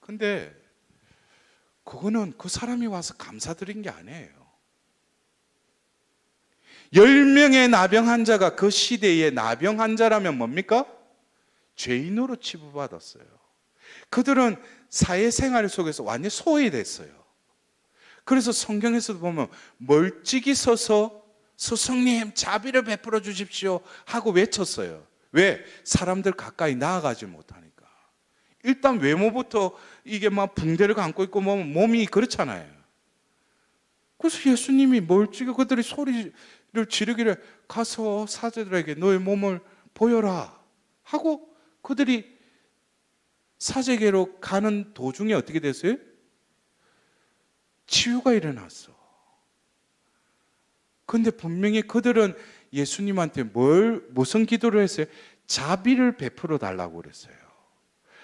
근데 그거는 그 사람이 와서 감사드린 게 아니에요. 10명의 나병 환자가 그 시대의 나병 환자라면 뭡니까? 죄인으로 치부받았어요. 그들은 사회생활 속에서 완전히 소외됐어요. 그래서 성경에서도 보면 멀찍이 서서 스승님 자비를 베풀어 주십시오 하고 외쳤어요. 왜? 사람들 가까이 나아가지 못하니까. 일단 외모부터 이게 막 붕대를 감고 있고 몸이 그렇잖아요. 그래서 예수님이 멀찍이 그들이 소리를 지르기를 가서 사제들에게 너의 몸을 보여라 하고 그들이 사제계로 가는 도중에 어떻게 됐어요? 치유가 일어났어. 그런데 분명히 그들은 예수님한테 무슨 기도를 했어요? 자비를 베풀어 달라고 그랬어요.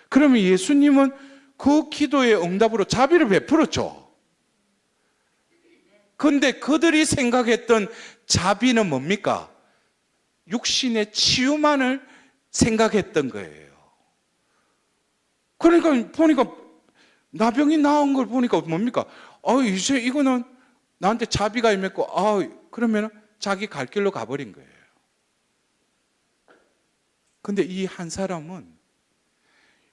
그러면 예수님은 그 기도의 응답으로 자비를 베풀었죠. 그런데 그들이 생각했던 자비는 뭡니까? 육신의 치유만을 생각했던 거예요. 그러니까 보니까 나병이 나온 걸 보니까 뭡니까? 이제 이거는 나한테 자비가 임했고, 그러면 자기 갈 길로 가버린 거예요. 근데 이 한 사람은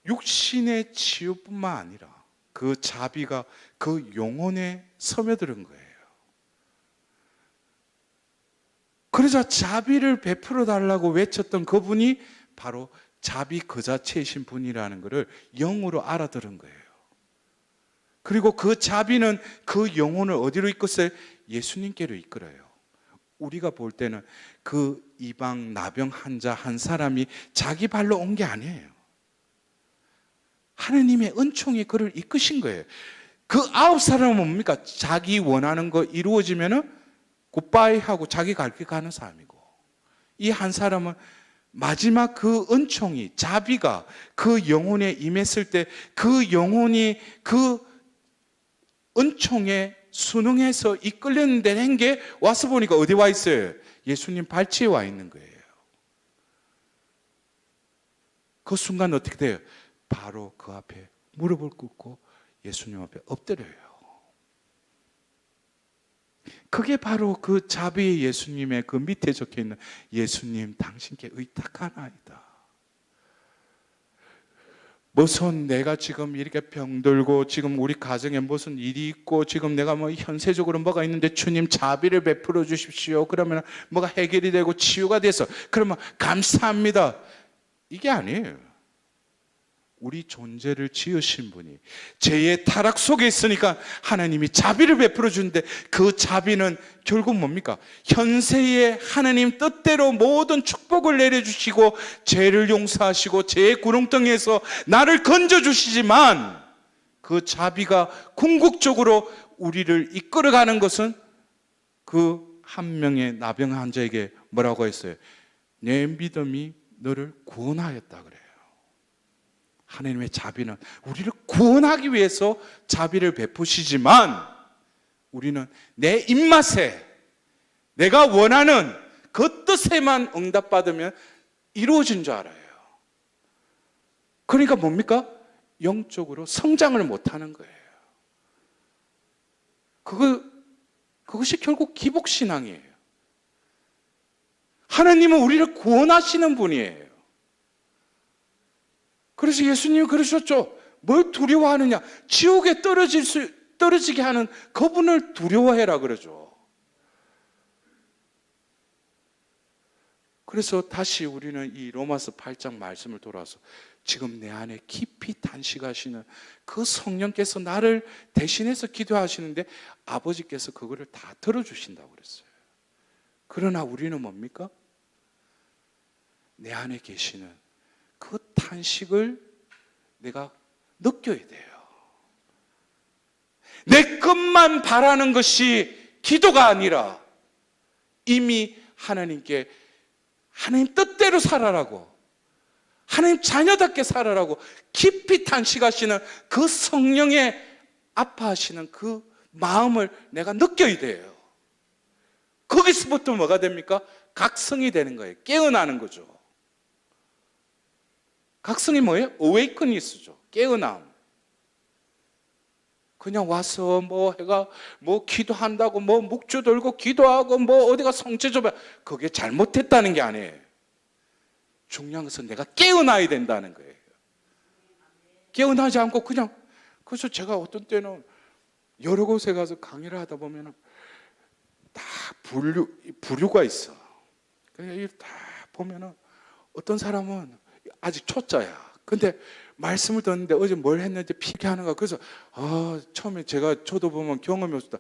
육신의 치유뿐만 아니라 그 자비가 그 영혼에 스며드는 거예요. 그래서 자비를 베풀어 달라고 외쳤던 그분이 바로 자비 그 자체이신 분이라는 것을 영으로 알아들은 거예요. 그리고 그 자비는 그 영혼을 어디로 이끌어요? 예수님께로 이끌어요. 우리가 볼 때는 그 이방 나병 환자 한 사람이 자기 발로 온 게 아니에요. 하나님의 은총이 그를 이끄신 거예요. 그 9사람은 뭡니까? 자기 원하는 거 이루어지면은 굿바이 하고 자기 갈 길 가는 사람이고, 이 한 사람은 마지막 그 은총이, 자비가 그 영혼에 임했을 때 그 영혼이 그 은총에 순응해서 이끌렸는데 한 게 와서 보니까 어디 와 있어요? 예수님 발치에 와 있는 거예요. 그 순간 어떻게 돼요? 바로 그 앞에 무릎을 꿇고 예수님 앞에 엎드려요. 그게 바로 그 자비의 예수님의 그 밑에 적혀있는 예수님 당신께 의탁하나이다. 무슨 내가 지금 이렇게 병들고 지금 우리 가정에 무슨 일이 있고 지금 내가 뭐 현세적으로 뭐가 있는데 주님 자비를 베풀어 주십시오. 그러면 뭐가 해결이 되고 치유가 돼서 그러면 감사합니다. 이게 아니에요. 우리 존재를 지으신 분이 죄의 타락 속에 있으니까 하나님이 자비를 베풀어 주는데 그 자비는 결국 뭡니까? 현세의 하나님 뜻대로 모든 축복을 내려주시고 죄를 용서하시고 죄의 구렁텅이에서 나를 건져주시지만 그 자비가 궁극적으로 우리를 이끌어가는 것은 그 한 명의 나병 환자에게 뭐라고 했어요? 내 믿음이 너를 구원하였다 그래요. 하나님의 자비는 우리를 구원하기 위해서 자비를 베푸시지만 우리는 내 입맛에 내가 원하는 그 뜻에만 응답받으면 이루어진 줄 알아요. 그러니까 뭡니까? 영적으로 성장을 못하는 거예요. 그것이 결국 기복신앙이에요. 하나님은 우리를 구원하시는 분이에요. 그래서 예수님이 그러셨죠. 뭘 두려워하느냐? 지옥에 떨어지게 하는 그분을 두려워해라 그러죠. 그래서 다시 우리는 이 로마서 8장 말씀을 돌아서 지금 내 안에 깊이 단식하시는 그 성령께서 나를 대신해서 기도하시는데 아버지께서 그거를 다 들어주신다고 그랬어요. 그러나 우리는 뭡니까? 내 안에 계시는 그 탄식을 내가 느껴야 돼요. 내 것만 바라는 것이 기도가 아니라 이미 하나님께 하나님 뜻대로 살아라고, 하나님 자녀답게 살아라고 깊이 탄식하시는 그 성령의 아파하시는 그 마음을 내가 느껴야 돼요. 거기서부터 뭐가 됩니까? 각성이 되는 거예요. 깨어나는 거죠. 각성이 뭐예요? 어웨이크니스죠. 깨어남. 그냥 와서 뭐 해가 뭐 기도한다고 뭐 묵주 들고 기도하고 뭐 어디가 성체 좀 그게 잘못했다는 게 아니에요. 중요한 것은 내가 깨어나야 된다는 거예요. 깨어나지 않고 그냥, 그래서 제가 어떤 때는 여러 곳에 가서 강의를 하다 보면은 다 부류가 있어. 그러니까 다 보면은 어떤 사람은 아직 초짜야. 근데 말씀을 듣는데 어제 뭘 했는지 피기하는가. 그래서 처음에 저도 보면 경험이 없었다.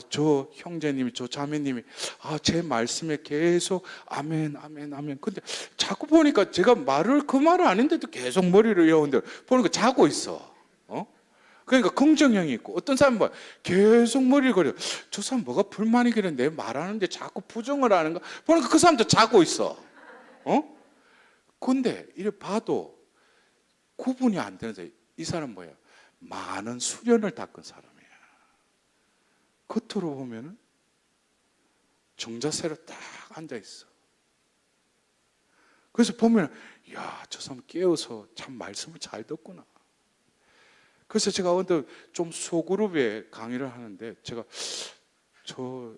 저 형제님이, 저 자매님이 제 말씀에 계속 아멘 아멘 아멘. 근데 자꾸 보니까 제가 그 말을 안 했는데도 계속 머리를 이어오는데 보니까 자고 있어. 그러니까 긍정형이 있고 어떤 사람은 뭐 계속 머리를 그려. 저 사람 뭐가 불만이길래 내 말하는데 자꾸 부정을 하는가. 보니까 그 사람도 자고 있어. 근데 이래 봐도 구분이 안 되는 이 사람 뭐야? 많은 수련을 닦은 사람이야. 겉으로 보면은 정자세로 딱 앉아 있어. 그래서 보면 야, 저 사람 깨어서 참 말씀을 잘 듣구나. 그래서 제가 오늘 좀 소그룹에 강의를 하는데 제가 저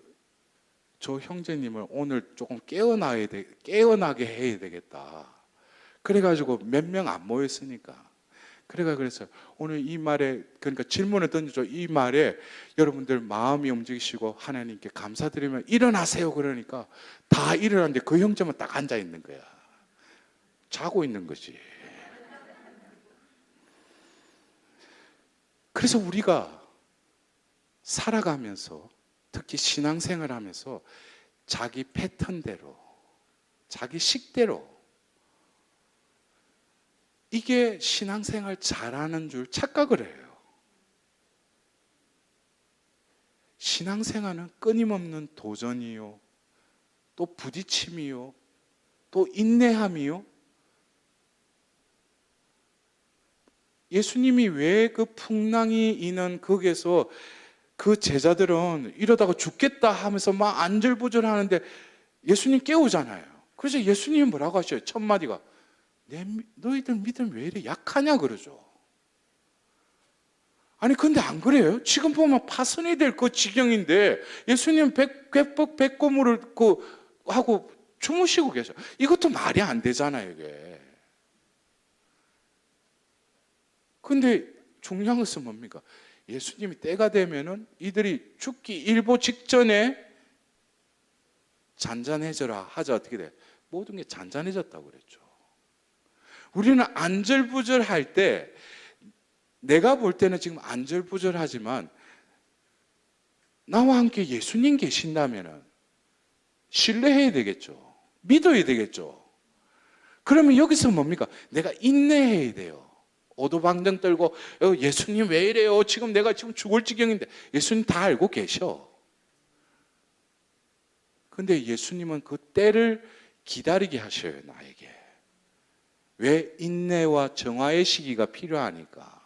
형제님을 오늘 조금 깨어나게 해야 되겠다. 그래가지고 몇 명 안 모였으니까. 그래서 오늘 이 말에, 그러니까 질문을 던지죠. 이 말에 여러분들 마음이 움직이시고 하나님께 감사드리면 일어나세요. 그러니까 다 일어났는데 그 형제만 딱 앉아 있는 거야. 자고 있는 거지. 그래서 우리가 살아가면서 특히 신앙생활 하면서 자기 패턴대로, 자기 식대로 이게 신앙생활 잘하는 줄 착각을 해요. 신앙생활은 끊임없는 도전이요, 또 부딪힘이요, 또 인내함이요. 예수님이 왜 그 풍랑이 있는 거기에서 그 제자들은 이러다가 죽겠다 하면서 막 안절부절 하는데 예수님 깨우잖아요. 그래서 예수님이 뭐라고 하셔요? 첫 마디가 너희들 믿음 왜 이래 약하냐 그러죠. 아니 근데 안 그래요? 지금 보면 파선이 될 그 지경인데 예수님 백고물을 하고 주무시고 계셔. 이것도 말이 안 되잖아요. 이게 근데 중요한 것은 뭡니까? 예수님이 때가 되면은 이들이 죽기 일보 직전에 잔잔해져라 하자 어떻게 돼? 모든 게 잔잔해졌다고 그랬죠. 우리는 안절부절할 때 내가 볼 때는 지금 안절부절하지만 나와 함께 예수님 계신다면은 신뢰해야 되겠죠. 믿어야 되겠죠. 그러면 여기서 뭡니까? 내가 인내해야 돼요. 오도방정 떨고 예수님 왜 이래요? 지금 내가 지금 죽을 지경인데 예수님 다 알고 계셔. 근데 예수님은 그 때를 기다리게 하셔요, 나에게. 왜? 인내와 정화의 시기가 필요하니까.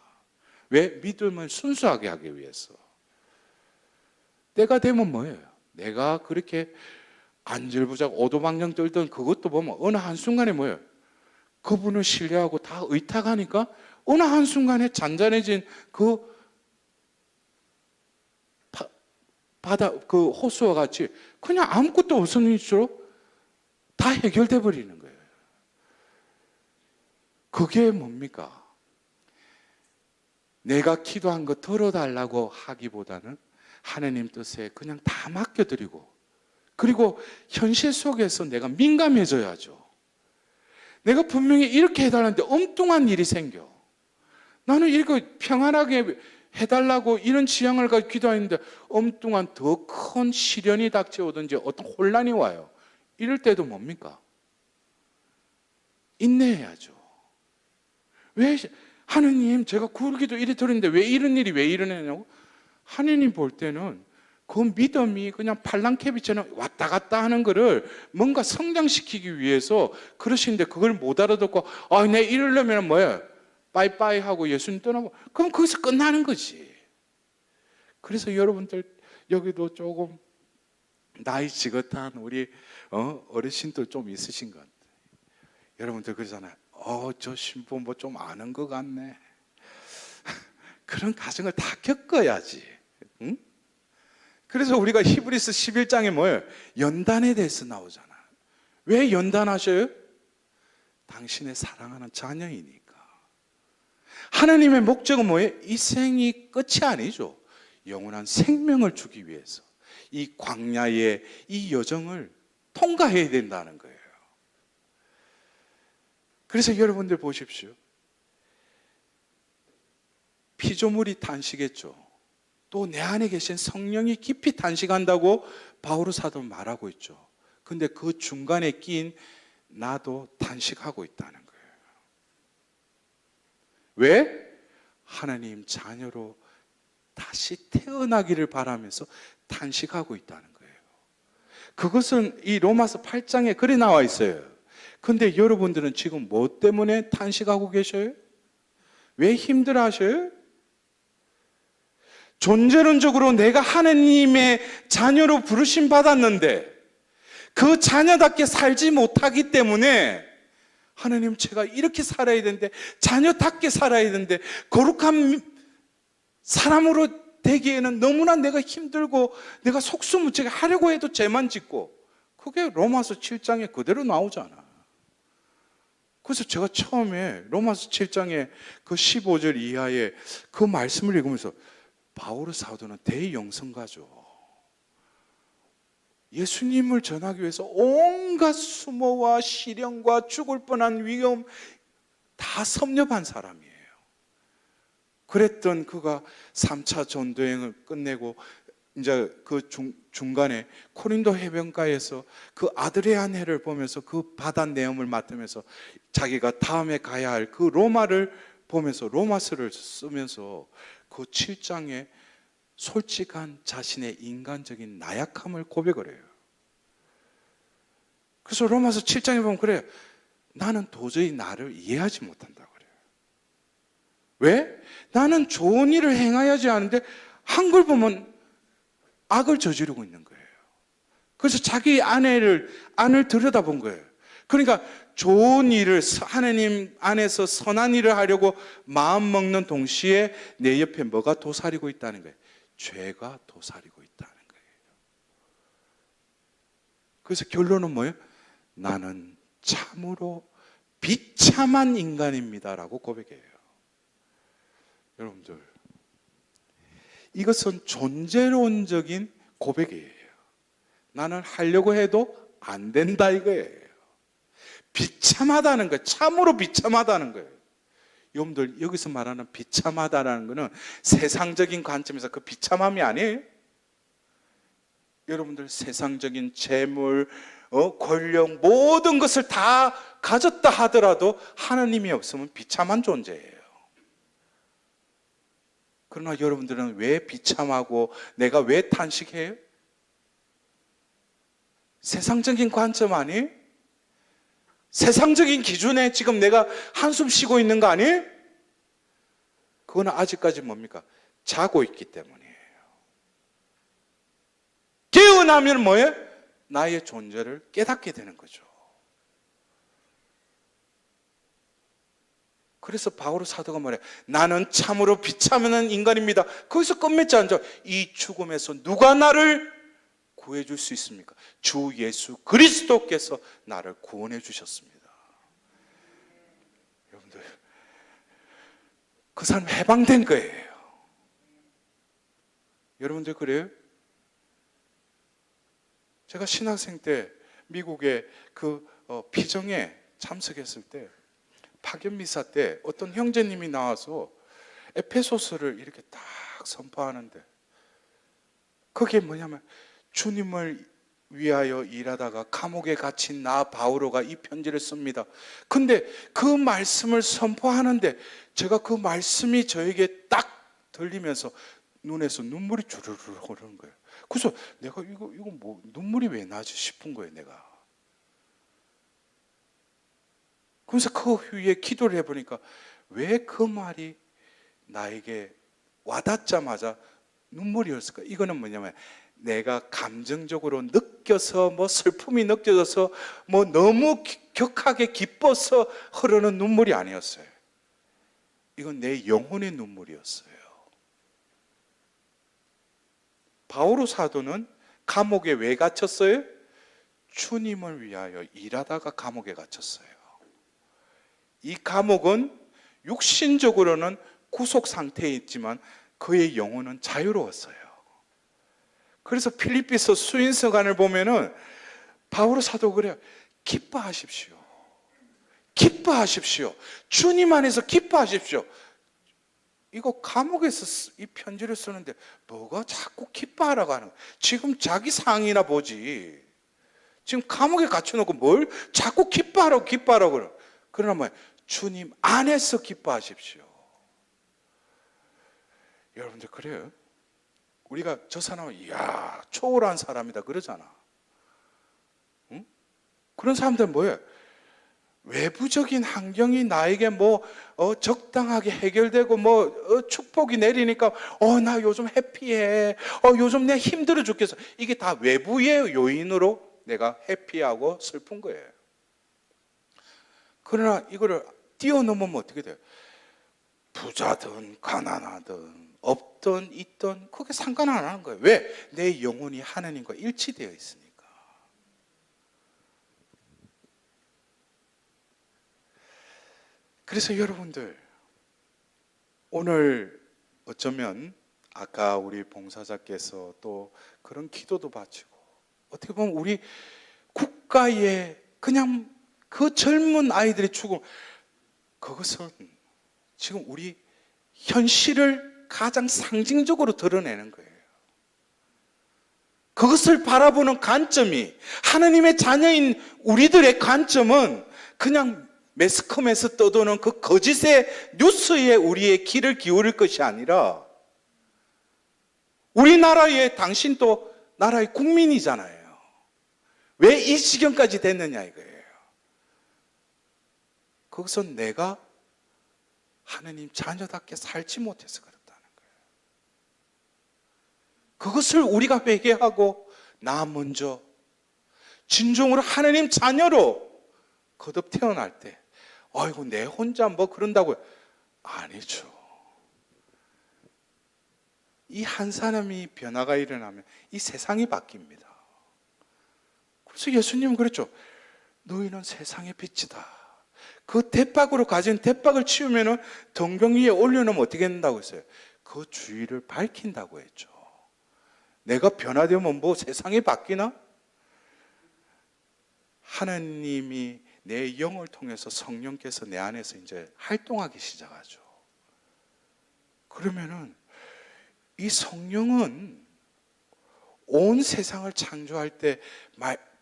왜? 믿음을 순수하게 하기 위해서. 때가 되면 뭐예요? 내가 그렇게 안절부작 오도방정 떨던 그것도 보면 어느 한순간에 뭐예요? 그분을 신뢰하고 다 의탁하니까 어느 한순간에 잔잔해진 그 바다, 그 호수와 같이 그냥 아무것도 없었는 줄로 다 해결돼 버리는 거예요. 그게 뭡니까? 내가 기도한 거 들어달라고 하기보다는 하나님 뜻에 그냥 다 맡겨드리고, 그리고 현실 속에서 내가 민감해져야죠. 내가 분명히 이렇게 해달라는데 엉뚱한 일이 생겨. 나는 이렇게 평안하게 해달라고 이런 지향을 가지고 기도했는데 엉뚱한 더 큰 시련이 닥쳐오든지 어떤 혼란이 와요. 이럴 때도 뭡니까? 인내해야죠. 왜 하느님 제가 굴기도 이리 들었는데 왜 이런 일이 왜 일어나냐고? 하느님 볼 때는 그 믿음이 그냥 팔랑캐비처럼 왔다 갔다 하는 거를 뭔가 성장시키기 위해서 그러시는데 그걸 못 알아듣고 내 이러려면 뭐예요? 빠이빠이 하고 예수님 떠나고 그럼 거기서 끝나는 거지. 그래서 여러분들 여기도 조금 나이 지긋한 우리 어르신들 좀 있으신 것 같아요. 여러분들 그러잖아요. 저 신부 뭐 좀 아는 것 같네. 그런 과정을 다 겪어야지. 응? 그래서 우리가 히브리서 11장에 뭐예요? 연단에 대해서 나오잖아. 왜 연단하셔요? 당신의 사랑하는 자녀이니까. 하나님의 목적은 뭐예요? 이 생이 끝이 아니죠. 영원한 생명을 주기 위해서 이 광야의 이 여정을 통과해야 된다는 거예요. 그래서 여러분들 보십시오. 피조물이 탄식했죠. 또 내 안에 계신 성령이 깊이 탄식한다고 바오로 사도는 말하고 있죠. 근데 그 중간에 낀 나도 탄식하고 있다는 거예요. 왜? 하나님 자녀로 다시 태어나기를 바라면서 탄식하고 있다는 거예요. 그것은 이 로마서 8장에 그래 나와 있어요. 근데 여러분들은 지금 뭐 때문에 탄식하고 계셔요? 왜 힘들어 하셔요? 존재론적으로 내가 하나님의 자녀로 부르심 받았는데 그 자녀답게 살지 못하기 때문에 하나님 제가 이렇게 살아야 되는데 자녀답게 살아야 되는데 거룩한 사람으로 되기에는 너무나 내가 힘들고 내가 속수무책에 하려고 해도 죄만 짓고 그게 로마서 7장에 그대로 나오잖아. 그래서 제가 처음에 로마서 7장에 그 15절 이하의 그 말씀을 읽으면서 바오로 사도는 대영성가죠. 예수님을 전하기 위해서 온갖 수모와 시련과 죽을 뻔한 위험 다 섭렵한 사람이에요. 그랬던 그가 3차 전도행을 끝내고 이제 그 중간에 코린도 해변가에서 그 아드레안 해를 보면서 그 바다 내음을 맡으면서 자기가 다음에 가야 할 그 로마를 보면서 로마서를 쓰면서 그 7장에 솔직한 자신의 인간적인 나약함을 고백을 해요. 그래서 로마서 7장에 보면 그래요. 나는 도저히 나를 이해하지 못한다고 그래요. 왜? 나는 좋은 일을 행하여야지 하는데 한 걸 보면 악을 저지르고 있는 거예요. 그래서 자기 안을 들여다본 거예요. 그러니까 좋은 일을 하나님 안에서 선한 일을 하려고 마음 먹는 동시에 내 옆에 뭐가 도사리고 있다는 거예요. 죄가 도사리고 있다는 거예요. 그래서 결론은 뭐예요? 나는 참으로 비참한 인간입니다라고 고백해요. 여러분들, 이것은 존재론적인 고백이에요. 나는 하려고 해도 안 된다 이거예요. 비참하다는 거예요. 참으로 비참하다는 거예요. 여러분들, 여기서 말하는 비참하다라는 것은 세상적인 관점에서 그 비참함이 아니에요. 여러분들, 세상적인 재물, 권력, 모든 것을 다 가졌다 하더라도 하나님이 없으면 비참한 존재예요. 그러나 여러분들은 왜 비참하고 내가 왜 탄식해요? 세상적인 관점 아니에요? 세상적인 기준에 지금 내가 한숨 쉬고 있는 거 아니에요? 그거는 아직까지 뭡니까? 자고 있기 때문이에요. 깨어나면 뭐예요? 나의 존재를 깨닫게 되는 거죠. 그래서 바울 사도가 말해요. 나는 참으로 비참한 인간입니다. 거기서 끝맺지 않죠. 이 죽음에서 누가 나를 구해줄 수 있습니까? 주 예수 그리스도께서 나를 구원해 주셨습니다. 여러분들, 그 사람 해방된 거예요. 여러분들 그래요? 제가 신학생 때 미국의 그 피정에 참석했을 때 파견 미사 때 어떤 형제님이 나와서 에페소서를 이렇게 딱 선포하는데 그게 뭐냐면 주님을 위하여 일하다가 감옥에 갇힌 나 바오로가 이 편지를 씁니다. 근데 그 말씀을 선포하는데 제가 그 말씀이 저에게 딱 들리면서 눈에서 눈물이 주르르 흐르는 거예요. 그래서 내가 이거 뭐 눈물이 왜 나지 싶은 거예요, 내가. 그래서 그 후에 기도를 해보니까 왜 그 말이 나에게 와닿자마자 눈물이었을까? 이거는 뭐냐면 내가 감정적으로 느껴서 뭐 슬픔이 느껴져서 뭐 너무 격하게 기뻐서 흐르는 눈물이 아니었어요. 이건 내 영혼의 눈물이었어요. 바오로 사도는 감옥에 왜 갇혔어요? 주님을 위하여 일하다가 감옥에 갇혔어요. 이 감옥은 육신적으로는 구속 상태에 있지만 그의 영혼은 자유로웠어요. 그래서 필리피서 수인서간을 보면은 바오로 사도 그래요. 기뻐하십시오. 기뻐하십시오. 주님 안에서 기뻐하십시오. 이거 감옥에서 이 편지를 쓰는데 뭐가 자꾸 기뻐하라고 하는 거야. 지금 자기 상이나 보지. 지금 감옥에 갇혀놓고 뭘 자꾸 기뻐하라고 그래. 그러나 뭐야? 주님 안에서 기뻐하십시오. 여러분들 그래요? 우리가 저 사람은 이야 초월한 사람이다 그러잖아. 응? 그런 사람들은 뭐예요? 외부적인 환경이 나에게 뭐 적당하게 해결되고 뭐 축복이 내리니까 나 요즘 해피해. 요즘 내 힘들어 죽겠어. 이게 다 외부의 요인으로 내가 해피하고 슬픈 거예요. 그러나 이거를 뛰어넘으면 어떻게 돼요? 부자든 가난하든 없든 있든 그게 상관 안 하는 거예요. 왜? 내 영혼이 하나님과 일치되어 있으니까. 그래서 여러분들 오늘 어쩌면 아까 우리 봉사자께서 또 그런 기도도 바치고 어떻게 보면 우리 국가에 그냥 그 젊은 아이들의 죽음, 그것은 지금 우리 현실을 가장 상징적으로 드러내는 거예요. 그것을 바라보는 관점이, 하나님의 자녀인 우리들의 관점은 그냥 매스컴에서 떠도는 그 거짓의 뉴스에 우리의 귀를 기울일 것이 아니라 우리나라의 당신도 나라의 국민이잖아요. 왜 이 지경까지 됐느냐 이거예요. 그것은 내가 하나님 자녀답게 살지 못해서 그렇다는 거예요. 그것을 우리가 회개하고 나 먼저 진정으로 하나님 자녀로 거듭 태어날 때 아이고 내 혼자 뭐 그런다고요? 아니죠. 이 한 사람이 변화가 일어나면 이 세상이 바뀝니다. 그래서 예수님은 그랬죠. 너희는 세상의 빛이다. 그 대박으로 가진 대박을 치우면은 덩병 위에 올려놓으면 어떻게 된다고 했어요? 그 주위를 밝힌다고 했죠. 내가 변화되면 뭐 세상이 바뀌나? 하나님이 내 영을 통해서 성령께서 내 안에서 이제 활동하기 시작하죠. 그러면은 이 성령은 온 세상을 창조할 때,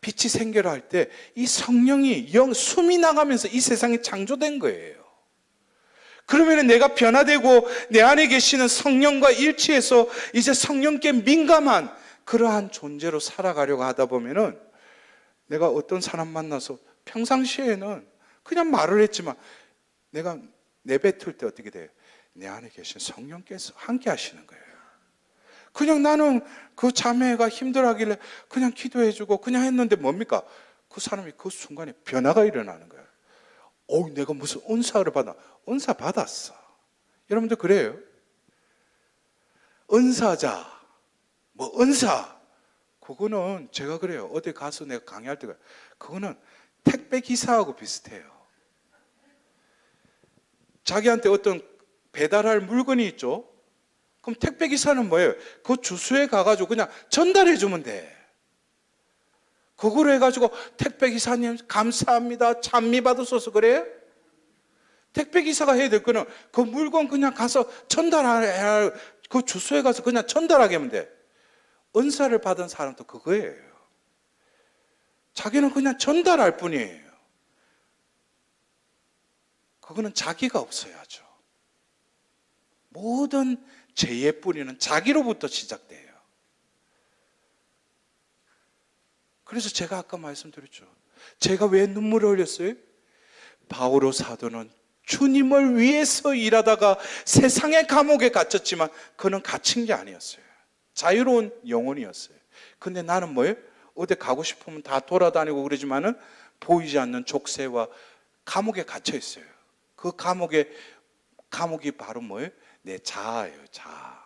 빛이 생겨라 할 때 이 성령이 숨이 나가면서 이 세상이 창조된 거예요. 그러면 내가 변화되고 내 안에 계시는 성령과 일치해서 이제 성령께 민감한 그러한 존재로 살아가려고 하다 보면은 내가 어떤 사람 만나서 평상시에는 그냥 말을 했지만 내가 내뱉을 때 어떻게 돼요? 내 안에 계신 성령께서 함께 하시는 거예요. 그냥 나는 그 자매가 힘들어하길래 그냥 기도해주고 그냥 했는데 뭡니까? 그 사람이 그 순간에 변화가 일어나는 거예요. 내가 무슨 은사를 받아? 은사 받았어. 여러분들 그래요? 은사자, 은사. 그거는 제가 그래요. 어디 가서 내가 강의할 때가 그거는 택배 기사하고 비슷해요. 자기한테 어떤 배달할 물건이 있죠. 그럼 택배 기사는 뭐예요? 그 주소에 가가지고 그냥 전달해 주면 돼. 그걸 해가지고 택배 기사님 감사합니다. 찬미 받으셔서 그래요? 택배 기사가 해야 될 거는 그 물건 그냥 가서 전달해야 할 그 주소에 가서 그냥 전달하게 하면 돼. 은사를 받은 사람도 그거예요. 자기는 그냥 전달할 뿐이에요. 그거는 자기가 없어야죠. 모든 죄의 뿌리는 자기로부터 시작돼요. 그래서 제가 아까 말씀드렸죠. 제가 왜 눈물을 흘렸어요? 바오로 사도는 주님을 위해서 일하다가 세상의 감옥에 갇혔지만 그는 갇힌 게 아니었어요. 자유로운 영혼이었어요. 근데 나는 뭐예요? 어디 가고 싶으면 다 돌아다니고 그러지만은 보이지 않는 족쇄와 감옥에 갇혀 있어요. 그 감옥이 바로 뭐예요? 내 자아예요, 자아.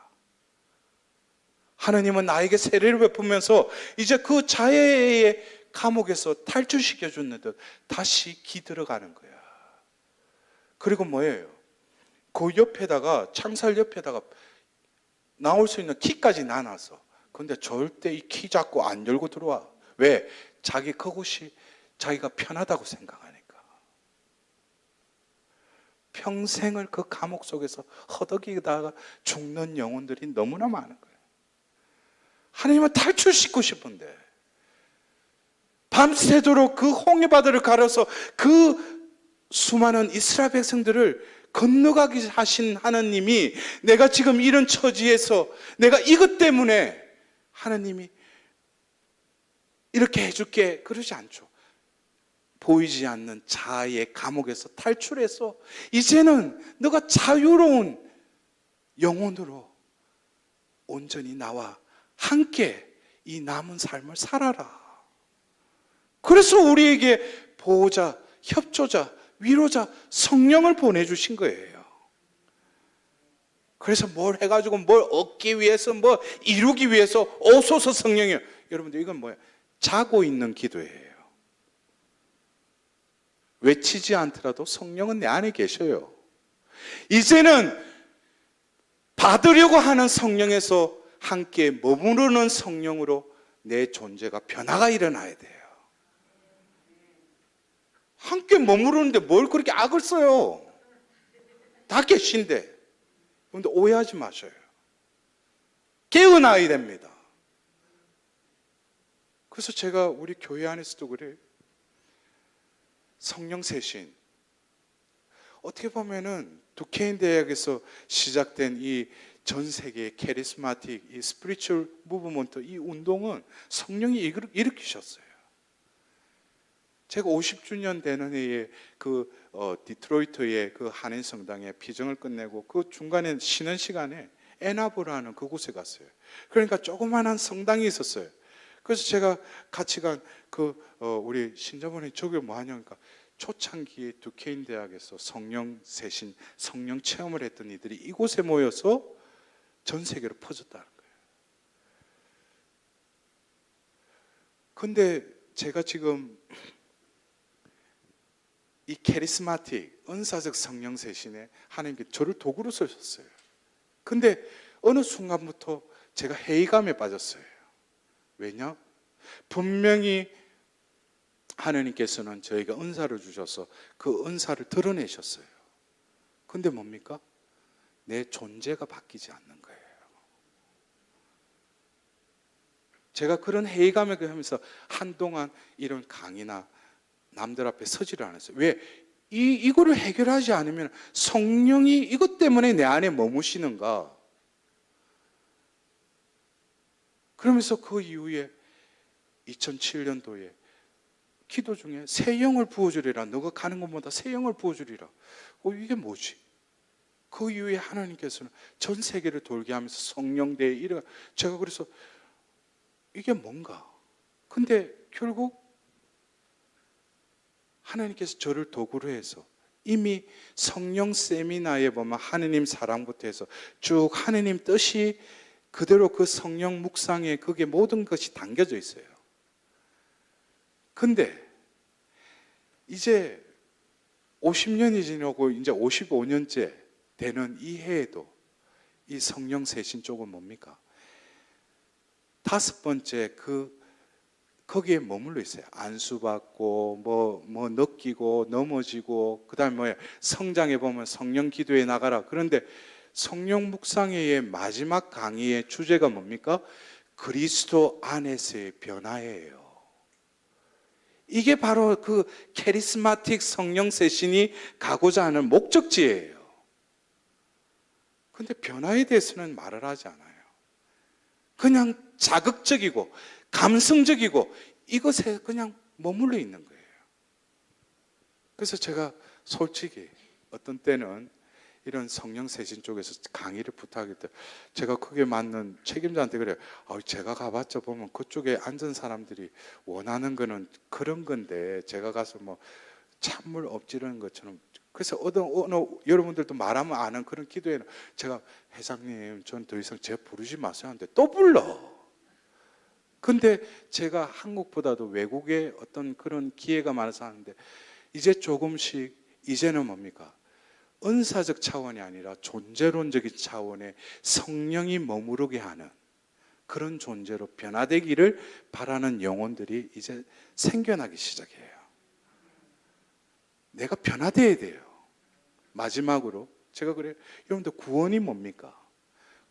하나님은 나에게 세례를 베푸면서 이제 그 자아의 감옥에서 탈출시켜 줬는데 다시 기 들어가는 거야. 그리고 뭐예요? 그 옆에다가 창살 옆에다가 나올 수 있는 키까지 놔놨어. 근데 절대 이 키 잡고 안 열고 들어와. 왜? 그곳이 자기가 편하다고 생각하니까. 평생을 그 감옥 속에서 허덕이다가 죽는 영혼들이 너무나 많은 거예요. 하나님은 탈출시키고 싶은데 밤새도록 그 홍해바다를 가려서 그 수많은 이스라엘 백성들을 건너가게 하신 하나님이 내가 지금 이런 처지에서 내가 이것 때문에 하나님이 이렇게 해줄게 그러지 않죠. 보이지 않는 자아의 감옥에서 탈출해서 이제는 너가 자유로운 영혼으로 온전히 나와 함께 이 남은 삶을 살아라. 그래서 우리에게 보호자, 협조자, 위로자, 성령을 보내주신 거예요. 그래서 뭘 해가지고 뭘 얻기 위해서 뭐 이루기 위해서 오소서 성령이요. 여러분들 이건 뭐예요? 자고 있는 기도예요. 외치지 않더라도 성령은 내 안에 계셔요. 이제는 받으려고 하는 성령에서 함께 머무르는 성령으로 내 존재가 변화가 일어나야 돼요. 함께 머무르는데 뭘 그렇게 악을 써요? 다 계신데. 그런데 오해하지 마셔요. 깨어나야 됩니다. 그래서 제가 우리 교회 안에서도 그래요. 성령 세신. 어떻게 보면은 두케인 대학에서 시작된 이 전 세계의 캐리스마틱, 이 스피리추얼 무브먼트, 이 운동은 성령이 일으키셨어요. 제가 50주년 되는 해에 디트로이트의 그 한인 성당에 비정을 끝내고 그 중간에 쉬는 시간에 애나브라는 그곳에 갔어요. 그러니까 조그만한 성당이 있었어요. 그래서 제가 같이 간 우리 신자분이 저게 뭐 하냐니까 초창기에 두케인 대학에서 성령 세신, 성령 체험을 했던 이들이 이곳에 모여서 전 세계로 퍼졌다는 거예요. 근데 제가 지금 이 캐리스마틱 은사적 성령 세신에 하나님께 저를 도구로 쓰셨어요. 근데 어느 순간부터 제가 회의감에 빠졌어요. 왜냐? 분명히 하나님께서는 저희가 은사를 주셔서 그 은사를 드러내셨어요. 근데 뭡니까? 내 존재가 바뀌지 않는 거예요. 제가 그런 회의감을 하면서 한동안 이런 강의나 남들 앞에 서지를 않았어요. 왜? 이거를 해결하지 않으면 성령이 이것 때문에 내 안에 머무시는가? 그러면서 그 이후에 2007년도에 기도 중에 새 영을 부어주리라. 너가 가는 것보다 새 영을 부어주리라. 이게 뭐지? 그 이후에 하나님께서는 전 세계를 돌게 하면서 성령대에 이래. 제가 그래서 이게 뭔가? 근데 결국 하나님께서 저를 도구로 해서 이미 성령 세미나에 보면 하느님 사랑부터 해서 쭉 하느님 뜻이 그대로 그 성령 묵상에 그게 모든 것이 담겨져 있어요. 근데 이제 50년이 지나고 이제 55년째 되는 이 해에도 이 성령 세신 쪽은 뭡니까? 5번째 거기에 머물러 있어요. 안수받고 뭐 느끼고 넘어지고 그다음에 뭐야? 성장해 보면 성령 기도에 나가라. 그런데 성령 묵상회의 마지막 강의의 주제가 뭡니까? 그리스도 안에서의 변화예요. 이게 바로 그 캐리스마틱 성령 세신이 가고자 하는 목적지예요. 근데 변화에 대해서는 말을 하지 않아요. 그냥 자극적이고 감성적이고 이것에 그냥 머물러 있는 거예요. 그래서 제가 솔직히 어떤 때는 이런 성령 세신 쪽에서 강의를 부탁할 때 제가 그게 맞는 책임자한테 그래요. 제가 가봤자 보면 그쪽에 앉은 사람들이 원하는 거는 그런 건데 제가 가서 뭐 찬물 엎지르는 것처럼. 그래서 어느 여러분들도 말하면 아는 그런 기도에는 제가 회장님 전 더 이상 제 부르지 마세요 하는데 또 불러. 근데 제가 한국보다도 외국에 어떤 그런 기회가 많아서 하는데 이제 조금씩 이제는 뭡니까? 은사적 차원이 아니라 존재론적인 차원의 성령이 머무르게 하는 그런 존재로 변화되기를 바라는 영혼들이 이제 생겨나기 시작해요. 내가 변화돼야 돼요. 마지막으로 제가 그래요. 여러분들 구원이 뭡니까?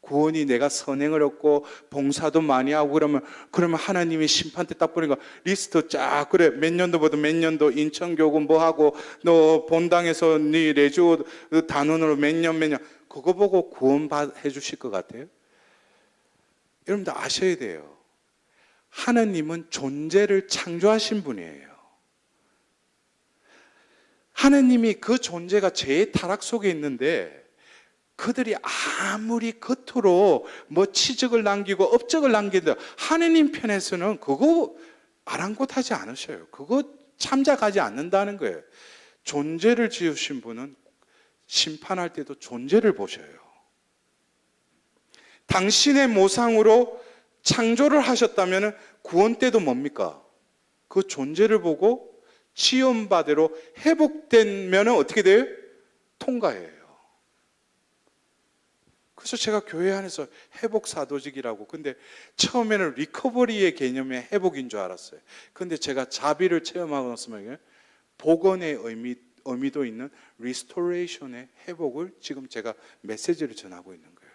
구원이 내가 선행을 얻고 봉사도 많이 하고 그러면 하나님이 심판 때 딱 보니까 리스트 쫙 그래 몇 년도부터 몇 년도 인천교구 뭐 하고 너 본당에서 네 레주 단원으로 몇 년 그거 보고 구원 해 주실 것 같아요? 여러분들 아셔야 돼요. 하나님은 존재를 창조하신 분이에요. 하나님이 그 존재가 죄의 타락 속에 있는데 그들이 아무리 겉으로 뭐 치적을 남기고 업적을 남기는데 하나님 편에서는 그거 아랑곳하지 않으셔요. 그거 참작하지 않는다는 거예요. 존재를 지으신 분은 심판할 때도 존재를 보셔요. 당신의 모상으로 창조를 하셨다면 구원 때도 뭡니까? 그 존재를 보고 지원바대로 회복되면 어떻게 돼요? 통과해요. 그래서 제가 교회 안에서 회복 사도직이라고, 근데 처음에는 리커버리의 개념의 회복인 줄 알았어요. 근데 제가 자비를 체험하고 났으면 복원의 의미도 있는 리스토레이션의 회복을 지금 제가 메시지를 전하고 있는 거예요.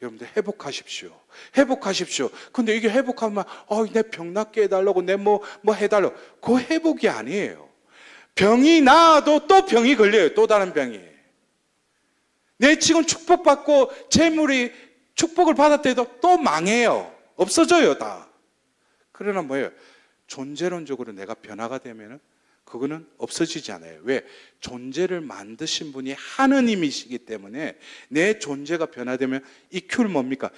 여러분들 회복하십시오. 회복하십시오. 근데 이게 회복하면 내 병 낫게 해달라고 내 뭐 해달라고. 그 회복이 아니에요. 병이 나아도 또 병이 걸려요. 또 다른 병이. 내 지금 축복받고 재물이 축복을 받았대도 또 망해요. 없어져요 다. 그러나 뭐예요? 존재론적으로 내가 변화가 되면은 그거는 없어지지 않아요. 왜? 존재를 만드신 분이 하느님이시기 때문에 내 존재가 변화되면 이 큐를 뭡니까?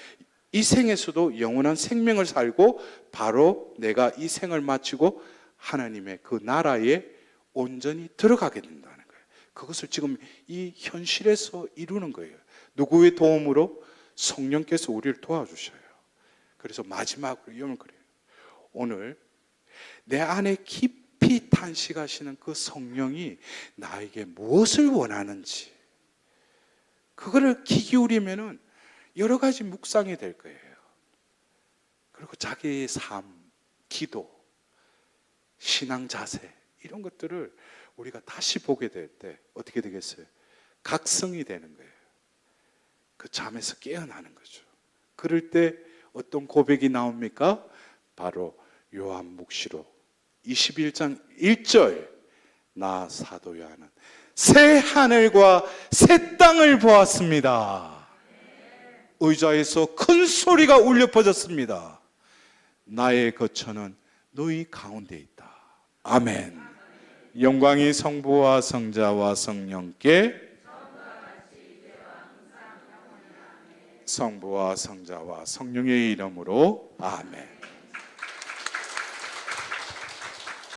이 생에서도 영원한 생명을 살고 바로 내가 이 생을 마치고 하나님의 그 나라에 온전히 들어가게 된다는 거예요. 그것을 지금 이 현실에서 이루는 거예요. 누구의 도움으로? 성령께서 우리를 도와주셔요. 그래서 마지막으로 이런 그래요. 오늘 내 안에 깊이 깊이 탄식하시는 그 성령이 나에게 무엇을 원하는지 그거를 귀 기울이면은 여러 가지 묵상이 될 거예요. 그리고 자기의 삶, 기도, 신앙 자세 이런 것들을 우리가 다시 보게 될 때 어떻게 되겠어요? 각성이 되는 거예요. 그 잠에서 깨어나는 거죠. 그럴 때 어떤 고백이 나옵니까? 바로 요한 묵시록 21장 1절 나 사도 요한은 새 하늘과 새 땅을 보았습니다. 의자에서 큰 소리가 울려 퍼졌습니다. 나의 거처는 너희 가운데 있다. 아멘. 영광이 성부와 성자와 성령께 성부와 성자와 성령의 이름으로 아멘.